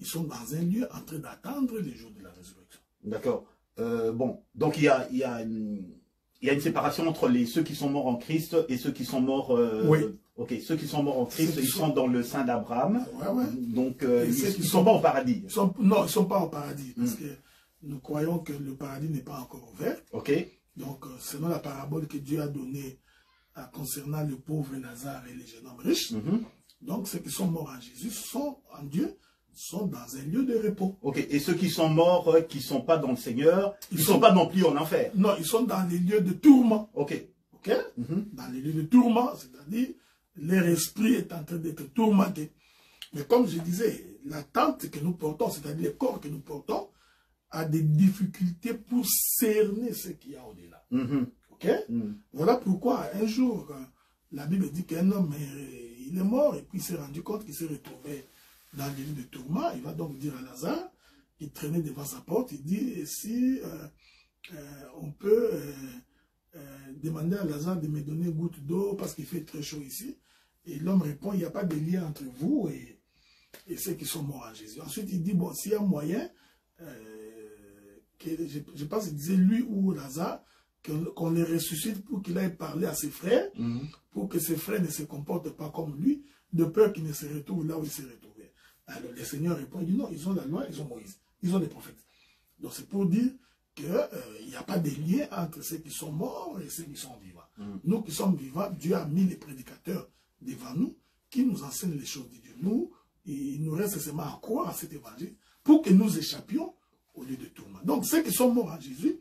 ils sont dans un lieu en train d'attendre le jour de la résurrection. D'accord. Bon, donc il y a une séparation entre ceux qui sont morts en Christ et ceux qui sont morts... oui. Ok, ceux qui sont morts en Christ, ils sont dans le sein d'Abraham. Ouais. Donc, ils ne sont pas au paradis. Non, ils ne sont pas au paradis. Parce que nous croyons que le paradis n'est pas encore ouvert. Ok. Donc, selon la parabole que Dieu a donnée concernant le pauvre Lazare et les jeunes hommes riches, donc ceux qui sont morts en Jésus sont en Dieu, sont dans un lieu de repos. Ok, et ceux qui sont morts, qui ne sont pas dans le Seigneur, ils ne sont pas non plus en enfer. Non, ils sont dans les lieux de tourment. Ok. Ok. Dans les lieux de tourment, c'est-à-dire leur esprit est en train d'être tourmenté. Mais comme je disais, la tente que nous portons, c'est-à-dire les corps que nous portons, a des difficultés pour cerner ce qu'il y a au-delà. Ok? Voilà pourquoi un jour, la Bible dit qu'un homme, il est mort et puis il s'est rendu compte qu'il s'est retrouvé dans les lieux de tourment. Il va donc dire à Lazare, il traînait devant sa porte, il dit, et si on peut demander à Lazare de me donner une goutte d'eau parce qu'il fait très chaud ici. Et l'homme répond, il n'y a pas de lien entre vous et ceux qui sont morts en Jésus. Ensuite, il dit, bon, s'il y a moyen, je pense qu'il disait lui ou Lazare, qu'on les ressuscite pour qu'il aille parler à ses frères, pour que ses frères ne se comportent pas comme lui, de peur qu'il ne se retrouve là où il s'est retrouvé. Alors le Seigneur répond, il dit non, ils ont la loi, ils ont Moïse, ils ont des prophètes. Donc c'est pour dire qu'il n'y a pas de lien entre ceux qui sont morts et ceux qui sont vivants. Nous qui sommes vivants, Dieu a mis les prédicateurs devant nous, qui nous enseignent les choses de Dieu. Nous, il nous reste seulement à croire à cet évangile pour que nous échappions au lieu de tourment. Donc ceux qui sont morts en Jésus,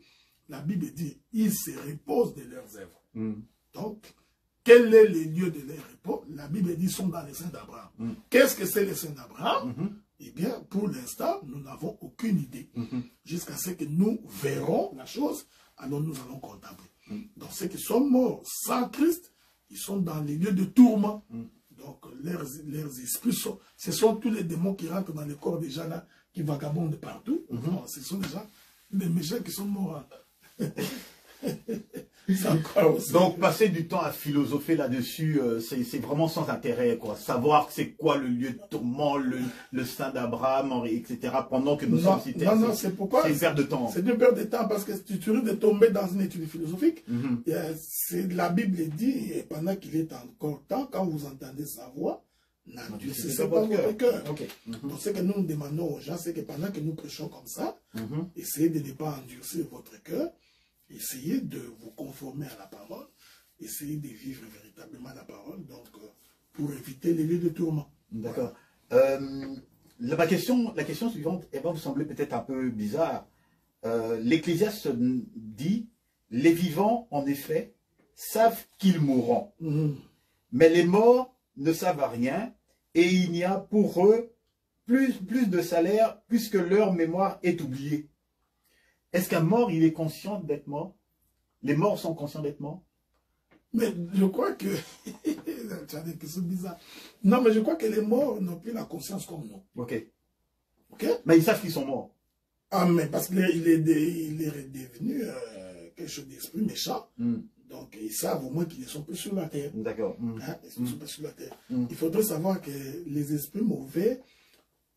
la Bible dit, ils se reposent de leurs œuvres. Donc, quel est le lieu de leur repos? La Bible dit, ils sont dans les seins d'Abraham. Qu'est-ce que c'est les seins d'Abraham? Eh bien, pour l'instant, nous n'avons aucune idée. Jusqu'à ce que nous verrons la chose, alors nous allons contempler. Donc, ceux qui sont morts sans Christ, ils sont dans les lieux de tourment. Donc, leurs esprits ce sont tous les démons qui rentrent dans le corps des gens là, qui vagabondent partout. Ce sont des gens, des méchants qui sont morts. Donc, passer du temps à philosopher là-dessus, c'est vraiment sans intérêt, quoi. Savoir c'est quoi le lieu de tourment, le sein d'Abraham, etc. pendant que nous sommes cités. Non, c'est pourquoi. C'est une perte de temps. C'est une perte de temps parce que tu risques de tomber dans une étude philosophique. La Bible dit, et pendant qu'il est encore temps, quand vous entendez sa voix, n'endurcissez pas votre cœur. Donc, ce que nous demandons aux gens, c'est que pendant que nous prêchons comme ça, essayez de ne pas endurcir votre cœur. Essayez de vous conformer à la parole, essayez de vivre véritablement la parole, donc pour éviter les lieux de tourment. D'accord. La question suivante, elle va vous sembler peut-être un peu bizarre. L'Ecclésiaste dit, les vivants, en effet, savent qu'ils mourront, mais les morts ne savent rien, et il n'y a pour eux plus de salaire, puisque leur mémoire est oubliée. Est-ce qu'un mort, il est conscient d'être mort? Les morts sont conscients d'être morts? Mais je crois que... tu as des questions bizarres. Non, mais je crois que les morts n'ont plus la conscience comme nous. Ok. Ok? Mais ils savent qu'ils sont morts. Ah, mais parce qu'il est devenu quelque chose d'esprit méchant. Donc, ils savent au moins qu'ils ne sont plus sur la terre. D'accord. Ils ne sont pas sur la terre. Il faudrait savoir que les esprits mauvais,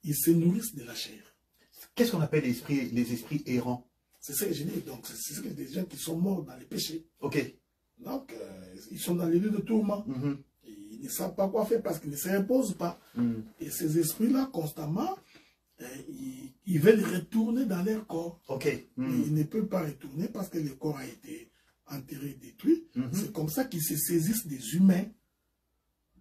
ils se nourrissent de la chair. Qu'est-ce qu'on appelle les esprits errants? C'est ce que je dis. Donc, c'est des gens qui sont morts dans les péchés. Ok. Donc, ils sont dans les lieux de tourment. Ils ne savent pas quoi faire parce qu'ils ne se reposent pas. Et ces esprits-là, constamment, ils veulent retourner dans leur corps. Ok. Ils ne peuvent pas retourner parce que le corps a été enterré, détruit. C'est comme ça qu'ils se saisissent des humains.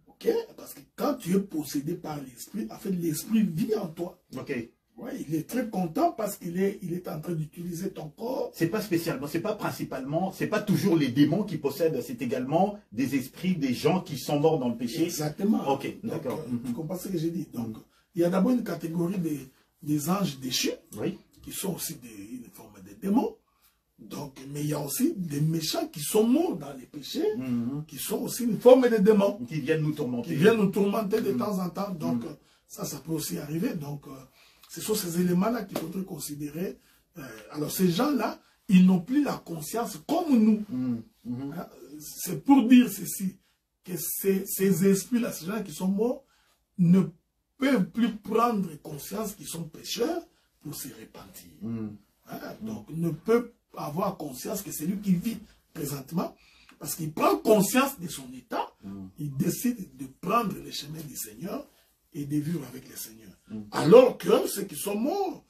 Ok? Parce que quand tu es possédé par l'esprit, en fait, l'esprit vit en toi. Ok. Ouais, il est très content parce qu'il est en train d'utiliser ton corps. C'est pas spécialement, c'est pas principalement, c'est pas toujours les démons qui possèdent, c'est également des esprits, des gens qui sont morts dans le péché. Exactement. Ok, d'accord. Tu comprends ce que j'ai dit? Donc, il y a d'abord une catégorie des anges déchus, qui sont aussi une forme de démons. Donc, mais il y a aussi des méchants qui sont morts dans les péchés, qui sont aussi une forme de démons. Qui viennent nous tourmenter. Qui viennent nous tourmenter de temps en temps. Donc, ça peut aussi arriver. Donc, ce sont ces éléments-là qu'il faudrait considérer. Alors, ces gens-là, ils n'ont plus la conscience comme nous. Hein? C'est pour dire ceci, que ces esprits-là, ces gens qui sont morts, ne peuvent plus prendre conscience qu'ils sont pécheurs pour se repentir. Hein? Donc, ne peuvent avoir conscience que c'est lui qui vit présentement, parce qu'il prend conscience de son état, il décide de prendre le chemin du Seigneur et de vivre avec le Seigneur. Alors que ceux qui sont morts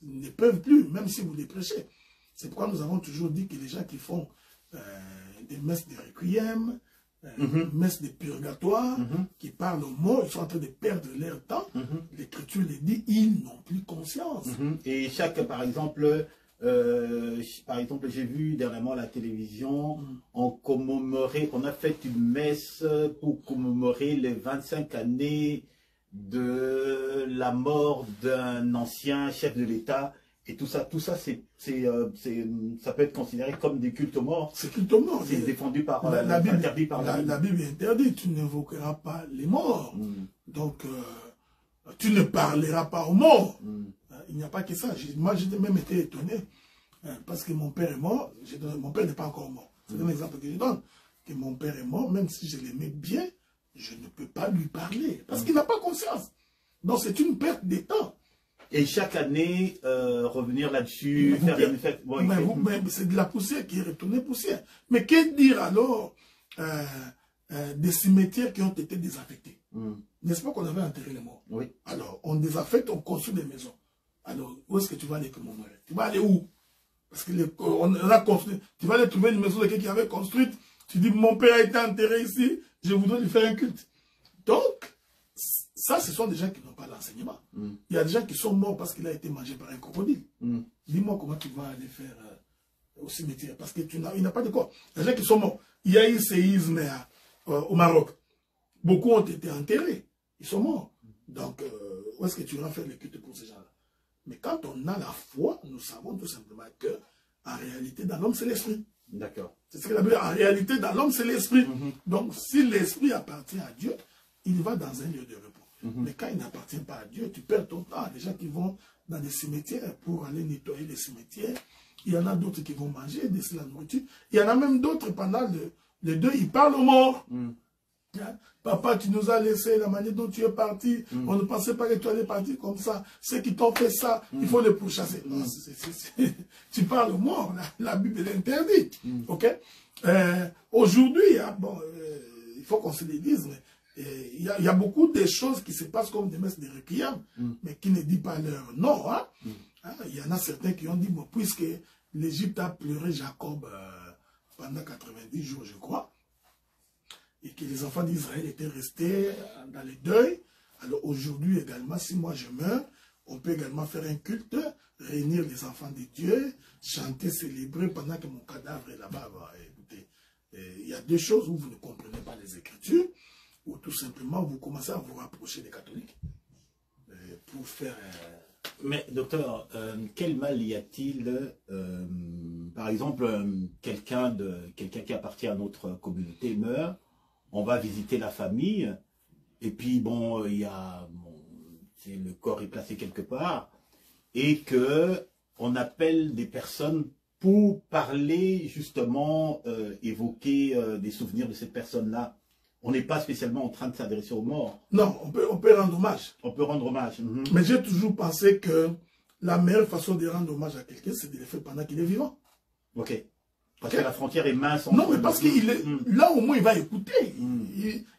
ne peuvent plus, même si vous les prêchez. C'est pourquoi nous avons toujours dit que les gens qui font des messes de requiem, des messes de purgatoire, qui parlent aux morts, ils sont en train de perdre leur temps. L'Écriture les dit, ils n'ont plus conscience. Et par exemple, j'ai vu dernièrement à la télévision, on a fait une messe pour commémorer les 25 années de la mort d'un ancien chef de l'État et tout ça, ça peut être considéré comme des cultes aux morts. C'est culte aux morts. C'est défendu par la Bible, interdit par la Bible. La Bible est interdite. Tu n'invoqueras pas les morts. Donc, tu ne parleras pas aux morts. Il n'y a pas que ça. Moi, j'ai même été étonné parce que mon père est mort. Mon père n'est pas encore mort. C'est un exemple que je donne. Que mon père est mort, même si je l'aimais bien, je ne peux pas lui parler parce qu'il n'a pas conscience. Donc, c'est une perte de temps. Et chaque année, revenir là-dessus, faire une fête. Bon, mais c'est de la poussière qui est retournée poussière. Mais que dire alors des cimetières qui ont été désaffectés? N'est-ce pas qu'on avait enterré les morts? Oui. Alors, on désaffecte, on construit des maisons. Alors, où est-ce que tu vas aller comme mon frère? Tu vas aller où? Parce qu'on a construit. Tu vas aller trouver une maison de quelqu'un qui avait construite. Tu dis, mon père a été enterré ici, je voudrais lui faire un culte. Donc, ça, ce sont des gens qui n'ont pas l'enseignement. Il y a des gens qui sont morts parce qu'il a été mangé par un crocodile. Dis-moi comment tu vas aller faire au cimetière. Parce qu'il n'a pas de corps. Il y a des gens qui sont morts. Il y a eu séisme au Maroc. Beaucoup ont été enterrés. Ils sont morts. Donc, où est-ce que tu vas faire le culte pour ces gens-là? Mais quand on a la foi, nous savons tout simplement que, en réalité, dans l'homme, c'est l'esprit. D'accord. C'est ce que la Bible dit. En réalité, dans l'homme, c'est l'esprit. Donc, si l'esprit appartient à Dieu, il va dans un lieu de repos. Mais quand il n'appartient pas à Dieu, tu perds ton temps. Les gens qui vont dans des cimetières pour aller nettoyer les cimetières, il y en a d'autres qui vont manger de la nourriture. Il y en a même d'autres, pendant le deuil, ils parlent aux morts. Papa, tu nous as laissé la manière dont tu es parti. On ne pensait pas que tu allais partir comme ça. Ceux qui t'ont fait ça, il faut les pourchasser. Non, tu parles aux morts. La Bible est interdite. Ok? Aujourd'hui, bon, il faut qu'on se le dise, mais il y a beaucoup de choses qui se passent comme des messes de requiem, mais qui ne disent pas leur nom. Il y en a certains qui ont dit, bon, puisque l'Égypte a pleuré Jacob pendant 90 jours, je crois, et que les enfants d'Israël étaient restés dans le deuil, alors aujourd'hui également, si moi je meurs, on peut également faire un culte, réunir les enfants de Dieu, chanter, célébrer pendant que mon cadavre est là-bas. Écoutez, il y a deux choses où vous ne comprenez pas les Écritures, ou tout simplement vous commencez à vous rapprocher des catholiques pour faire... Mais docteur, quel mal y a-t-il, par exemple, quelqu'un qui appartient à notre communauté meurt, on va visiter la famille, et puis bon, il y a le corps est placé quelque part, et que on appelle des personnes pour parler justement, évoquer des souvenirs de cette personne-là. On n'est pas spécialement en train de s'adresser aux morts. Non, on peut rendre hommage. On peut rendre hommage. Mais j'ai toujours pensé que la meilleure façon de rendre hommage à quelqu'un, c'est de le faire pendant qu'il est vivant. Ok. Parce que la frontière est mince. Non, mais parce qu'il est là, au moins, il va écouter.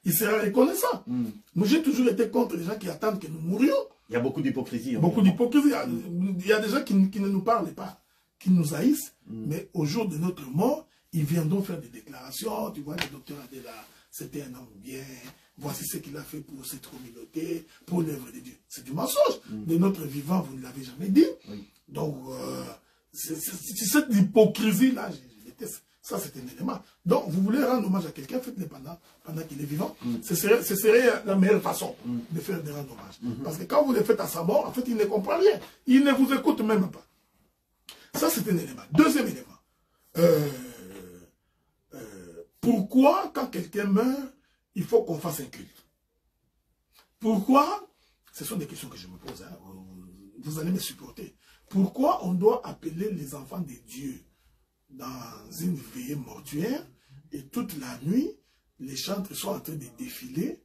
Il sera reconnaissant. Moi, j'ai toujours été contre les gens qui attendent que nous mourions. Il y a beaucoup d'hypocrisie. Beaucoup d'hypocrisie. Il y a des gens qui ne nous parlent pas, qui nous haïssent. Mais au jour de notre mort, ils viendront faire des déclarations. Tu vois, le docteur Adela, c'était un homme bien. Voici ce qu'il a fait pour cette communauté, pour l'œuvre de Dieu. C'est du mensonge. De notre vivant, vous ne l'avez jamais dit. Donc, c'est cette hypocrisie-là, je déteste. Ça, c'est un élément. Donc, vous voulez rendre hommage à quelqu'un, faites-le pendant qu'il est vivant. Ce serait la meilleure façon de faire des rendre hommage. Parce que quand vous le faites à sa mort, en fait, il ne comprend rien. Il ne vous écoute même pas. Ça, c'est un élément. Deuxième élément. Pourquoi, quand quelqu'un meurt, il faut qu'on fasse un culte? Pourquoi? Ce sont des questions que je me pose. Hein. Vous allez me supporter. Pourquoi on doit appeler les enfants de Dieu dans une veillée mortuaire et toute la nuit, les chantres sont en train de défiler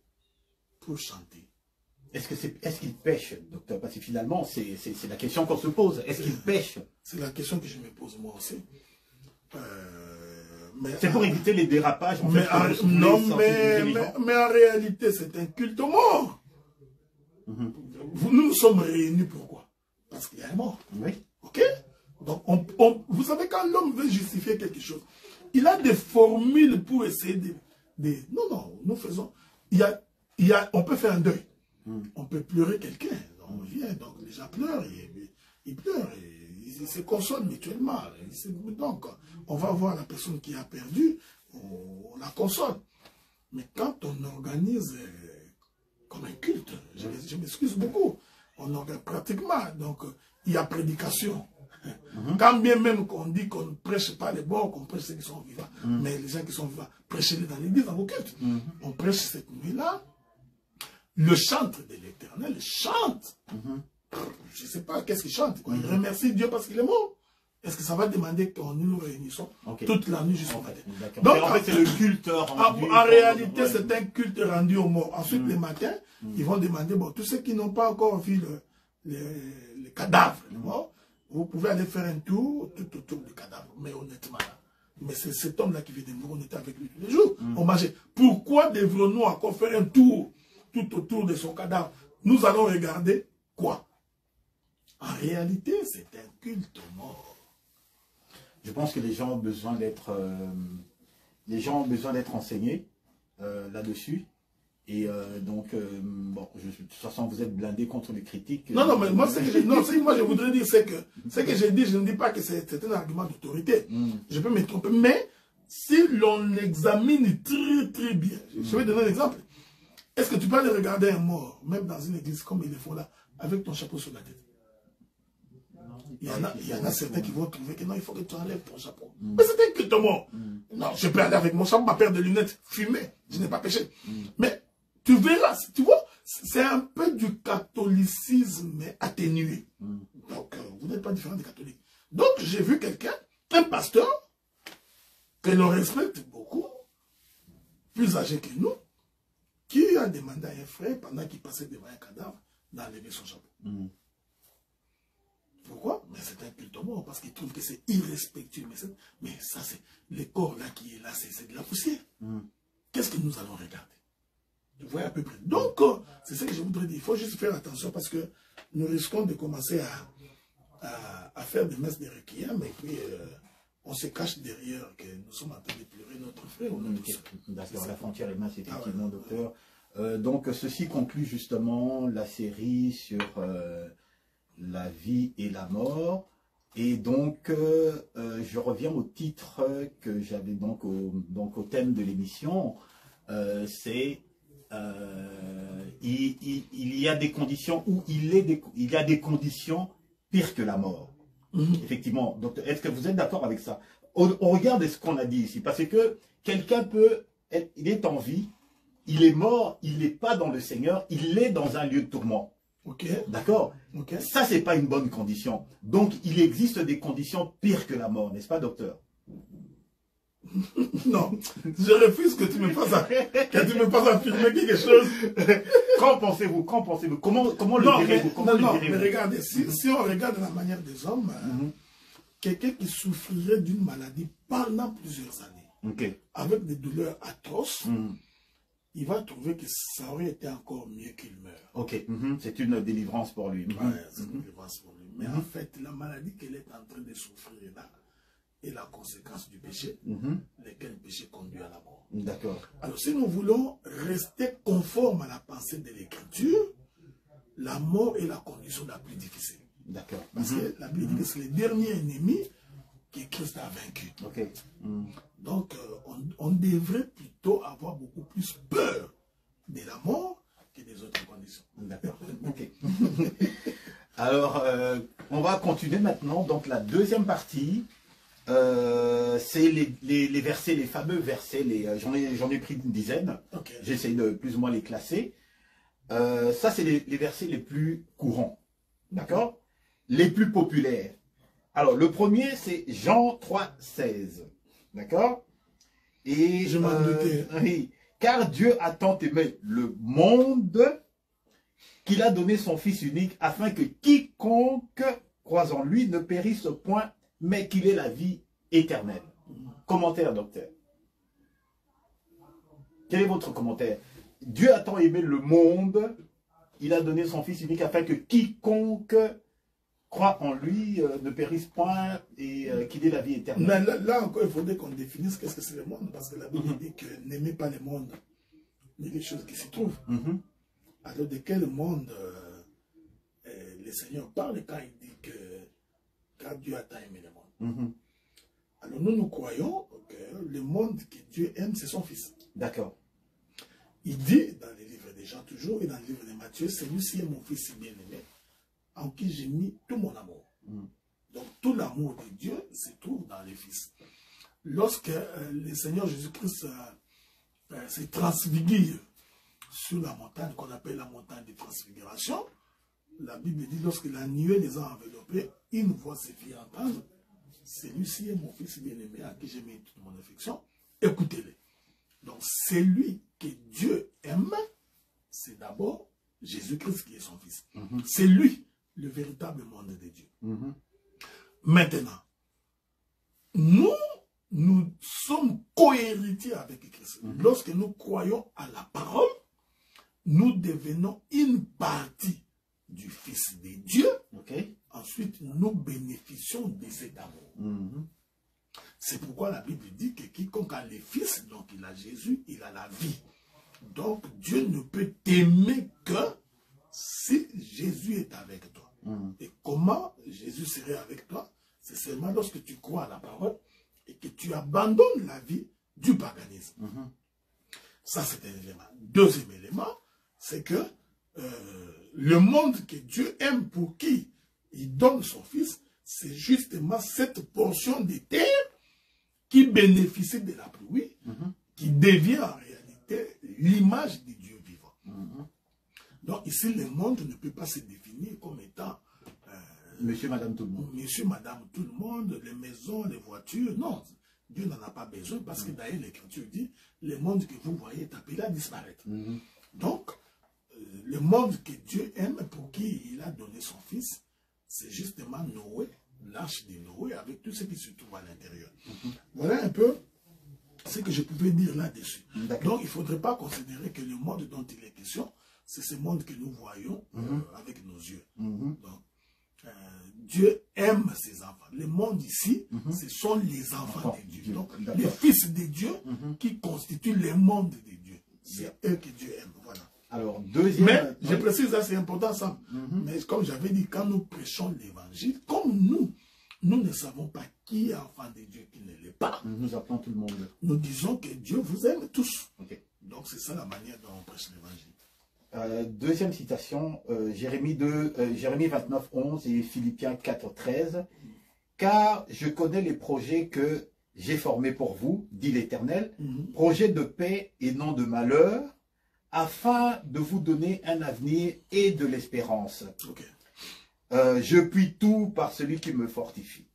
pour chanter? Est-ce qu'ils pêchent, docteur? Parce que finalement, c'est la question qu'on se pose. Est-ce qu'ils pêchent? C'est la question que je me pose moi aussi. C'est pour éviter les dérapages. Mais en réalité, c'est un culte aux morts. Nous sommes réunis pourquoi? Parce qu'il y a un mort. Oui. Ok? Donc, vous savez, quand l'homme veut justifier quelque chose, il a des formules pour essayer de... Non, nous faisons... on peut faire un deuil. On peut pleurer quelqu'un. On vient, donc les gens pleurent, ils pleurent, ils se consolent mutuellement. Donc, on va voir la personne qui a perdu, on la console. Mais quand on organise comme un culte, je m'excuse beaucoup, on organise pratiquement. Donc, il y a prédication. Quand bien même qu'on dit qu'on ne prêche pas les morts, qu'on prêche ceux qui sont vivants, mais les gens qui sont vivants, prêchez-les dans l'église, dans vos cultes. On prêche cette nuit-là. Le chantre de l'Éternel chante. Je ne sais pas qu'est-ce qu'il chante. Il remercie Dieu parce qu'il est mort. Est-ce que ça va demander qu'on nous réunissons toute la nuit jusqu'au matin? Donc, en fait, c'est le culte rendu. En réalité, c'est un culte rendu aux morts. Ensuite, les matins, ils vont demander, bon, tous ceux qui n'ont pas encore vu les cadavres, les morts, vous pouvez aller faire un tour tout autour du cadavre. Mais honnêtement, mais c'est cet homme-là qui vient de mourir, on était avec lui tous les jours. On mangeait. Pourquoi devrions-nous encore faire un tour tout autour de son cadavre? Nous allons regarder quoi? En réalité, c'est un culte mort. Je pense que les gens ont besoin d'être enseignés là-dessus. Et donc, bon, de toute façon, vous êtes blindés contre les critiques. Non, mais moi, ce que moi je voudrais dire, c'est que ce que j'ai dit, je ne dis pas que c'est un argument d'autorité. Je peux me tromper. Mais si l'on examine très, très bien, je vais donner un exemple. Est-ce que tu peux aller regarder un mort, même dans une église comme ils le font là, avec ton chapeau sur la tête? Il y en a certains qui vont trouver que non, il faut que tu enlèves ton chapeau. Mais c'est un culte mort. Non, je peux aller avec mon chapeau, ma paire de lunettes, fumer. Je n'ai pas péché. Mais tu verras, tu vois, c'est un peu du catholicisme atténué. Donc, vous n'êtes pas différent des catholiques. Donc, j'ai vu quelqu'un, un pasteur, que l'on respecte beaucoup, plus âgé que nous, qui a demandé à un frère, pendant qu'il passait devant un cadavre, d'enlever son chapeau. Pourquoi? Mais c'est un culte mort, parce qu'il trouve que c'est irrespectueux. Mais ça, c'est le corps là qui est là, c'est de la poussière. Qu'est-ce que nous allons regarder? Vous voyez à peu près. Donc, c'est ce que je voudrais dire. Il faut juste faire attention, parce que nous risquons de commencer à faire des messes de requiem, et puis on se cache derrière que nous sommes en train de pleurer notre frère. D'accord, la frontière est mince, effectivement, docteur. Donc, ceci conclut justement la série sur la vie et la mort. Et donc, je reviens au titre que j'avais donc au thème de l'émission. C'est il y a des conditions où il y a des conditions pires que la mort. Effectivement. Donc, est-ce que vous êtes d'accord avec ça? On regarde ce qu'on a dit ici, parce que quelqu'un il est en vie, il est mort, il n'est pas dans le Seigneur, il est dans un lieu de tourment. D'accord. Ça, c'est pas une bonne condition. Donc, il existe des conditions pires que la mort, n'est-ce pas, docteur? Non, je refuse que tu me fasses affirmer quelque chose. Qu'en pensez-vous? Comment le direz-vous? Non, mais regardez, si on regarde la manière des hommes, quelqu'un qui souffrirait d'une maladie pendant plusieurs années, avec des douleurs atroces, il va trouver que ça aurait été encore mieux qu'il meure. C'est une délivrance pour lui. C'est une délivrance pour lui. Mais en fait, la maladie qu'elle est en train de souffrir là est la conséquence du péché, lequel péché conduit à la mort. D'accord. Alors, si nous voulons rester conformes à la pensée de l'Écriture, la mort est la condition la plus difficile. D'accord. Parce que la Bible dit que c'est le dernier ennemi que Christ a vaincu. Donc, on devrait plutôt avoir beaucoup plus peur de la mort que des autres conditions. D'accord. Alors, on va continuer maintenant. Donc, la deuxième partie, c'est les versets, les fameux versets. J'en ai pris une dizaine. J'essaie de plus ou moins les classer. Ça, c'est les versets les plus courants. D'accord? Les plus populaires. Alors, le premier, c'est Jean 3, 16. D'accord? Et je m'en doutais. Oui. Car Dieu a tant aimé le monde qu'il a donné son Fils unique afin que quiconque croise en lui ne périsse point, mais qu'il ait la vie éternelle. Commentaire, docteur. Quel est votre commentaire? Dieu a tant aimé le monde, il a donné son Fils unique afin que quiconque croit en lui ne périsse point et qu'il ait la vie éternelle. Mais là encore, il faudrait qu'on définisse qu'est-ce que c'est le monde, parce que la Bible dit que n'aimez pas le monde, mais les choses qui s'y trouvent. Alors, de quel monde le Seigneur parle quand il dit que car Dieu a tant aimé le monde? Alors, nous croyons que le monde que Dieu aime, c'est son Fils. D'accord. Il dit dans les livres des gens toujours, et dans le livre de Matthieu, celui-ci est mon Fils bien aimé, en qui j'ai mis tout mon amour. Donc tout l'amour de Dieu se trouve dans le Fils. Lorsque le Seigneur Jésus-Christ se transfigure sur la montagne qu'on appelle la montagne de transfiguration, la Bible dit lorsque la nuée les a enveloppés, une voix se fit entendre. Celui-ci est mon fils bien-aimé à qui j'ai mis toute mon affection. Écoutez-le. Donc celui que Dieu aime, c'est d'abord Jésus-Christ qui est son fils. C'est lui, le véritable monde de Dieu. Maintenant, nous sommes co-héritiers avec Christ. Lorsque nous croyons à la parole, nous devenons une partie du Fils de Dieu. Ensuite, nous bénéficions de cet amour. C'est pourquoi la Bible dit que quiconque a le Fils, donc il a Jésus, il a la vie. Donc, Dieu ne peut t'aimer que si Jésus est avec toi. Et comment Jésus serait avec toi? C'est seulement lorsque tu crois à la parole et que tu abandonnes la vie du paganisme. Ça, c'est un élément. Deuxième élément, c'est que le monde que Dieu aime, pour qui il donne son Fils, c'est justement cette portion de terre qui bénéficie de la pluie, qui devient en réalité l'image de Dieu vivant. Donc ici, le monde ne peut pas se définir comme étant monsieur, madame, tout le monde. Monsieur, madame, tout le monde, les maisons, les voitures. Non, Dieu n'en a pas besoin parce que d'ailleurs l'Écriture dit, le monde que vous voyez est appelé à disparaître. Donc, le monde que Dieu aime, pour qui il a donné son Fils, c'est justement Noé, l'arche de Noé, avec tout ce qui se trouve à l'intérieur. Voilà un peu ce que je pouvais dire là-dessus. Donc, il ne faudrait pas considérer que le monde dont il est question, c'est ce monde que nous voyons avec nos yeux. Donc, Dieu aime ses enfants. Le monde ici, ce sont les enfants de Dieu. Donc, les fils de Dieu qui constituent le monde de Dieu. C'est eux que Dieu aime. Voilà. Alors, deuxième... Mais, je précise, ça c'est important, ça. Mais comme j'avais dit, quand nous prêchons l'évangile, comme nous ne savons pas qui est enfant de Dieu, qui ne l'est pas. Nous appelons tout le monde. Nous disons que Dieu vous aime tous. Donc, c'est ça la manière dont on prêche l'évangile. Deuxième citation, Jérémie 29, 11 et Philippiens 4, 13. Car je connais les projets que j'ai formés pour vous, dit l'Éternel, projets de paix et non de malheur, afin de vous donner un avenir et de l'espérance. Je puis tout par celui qui me fortifie.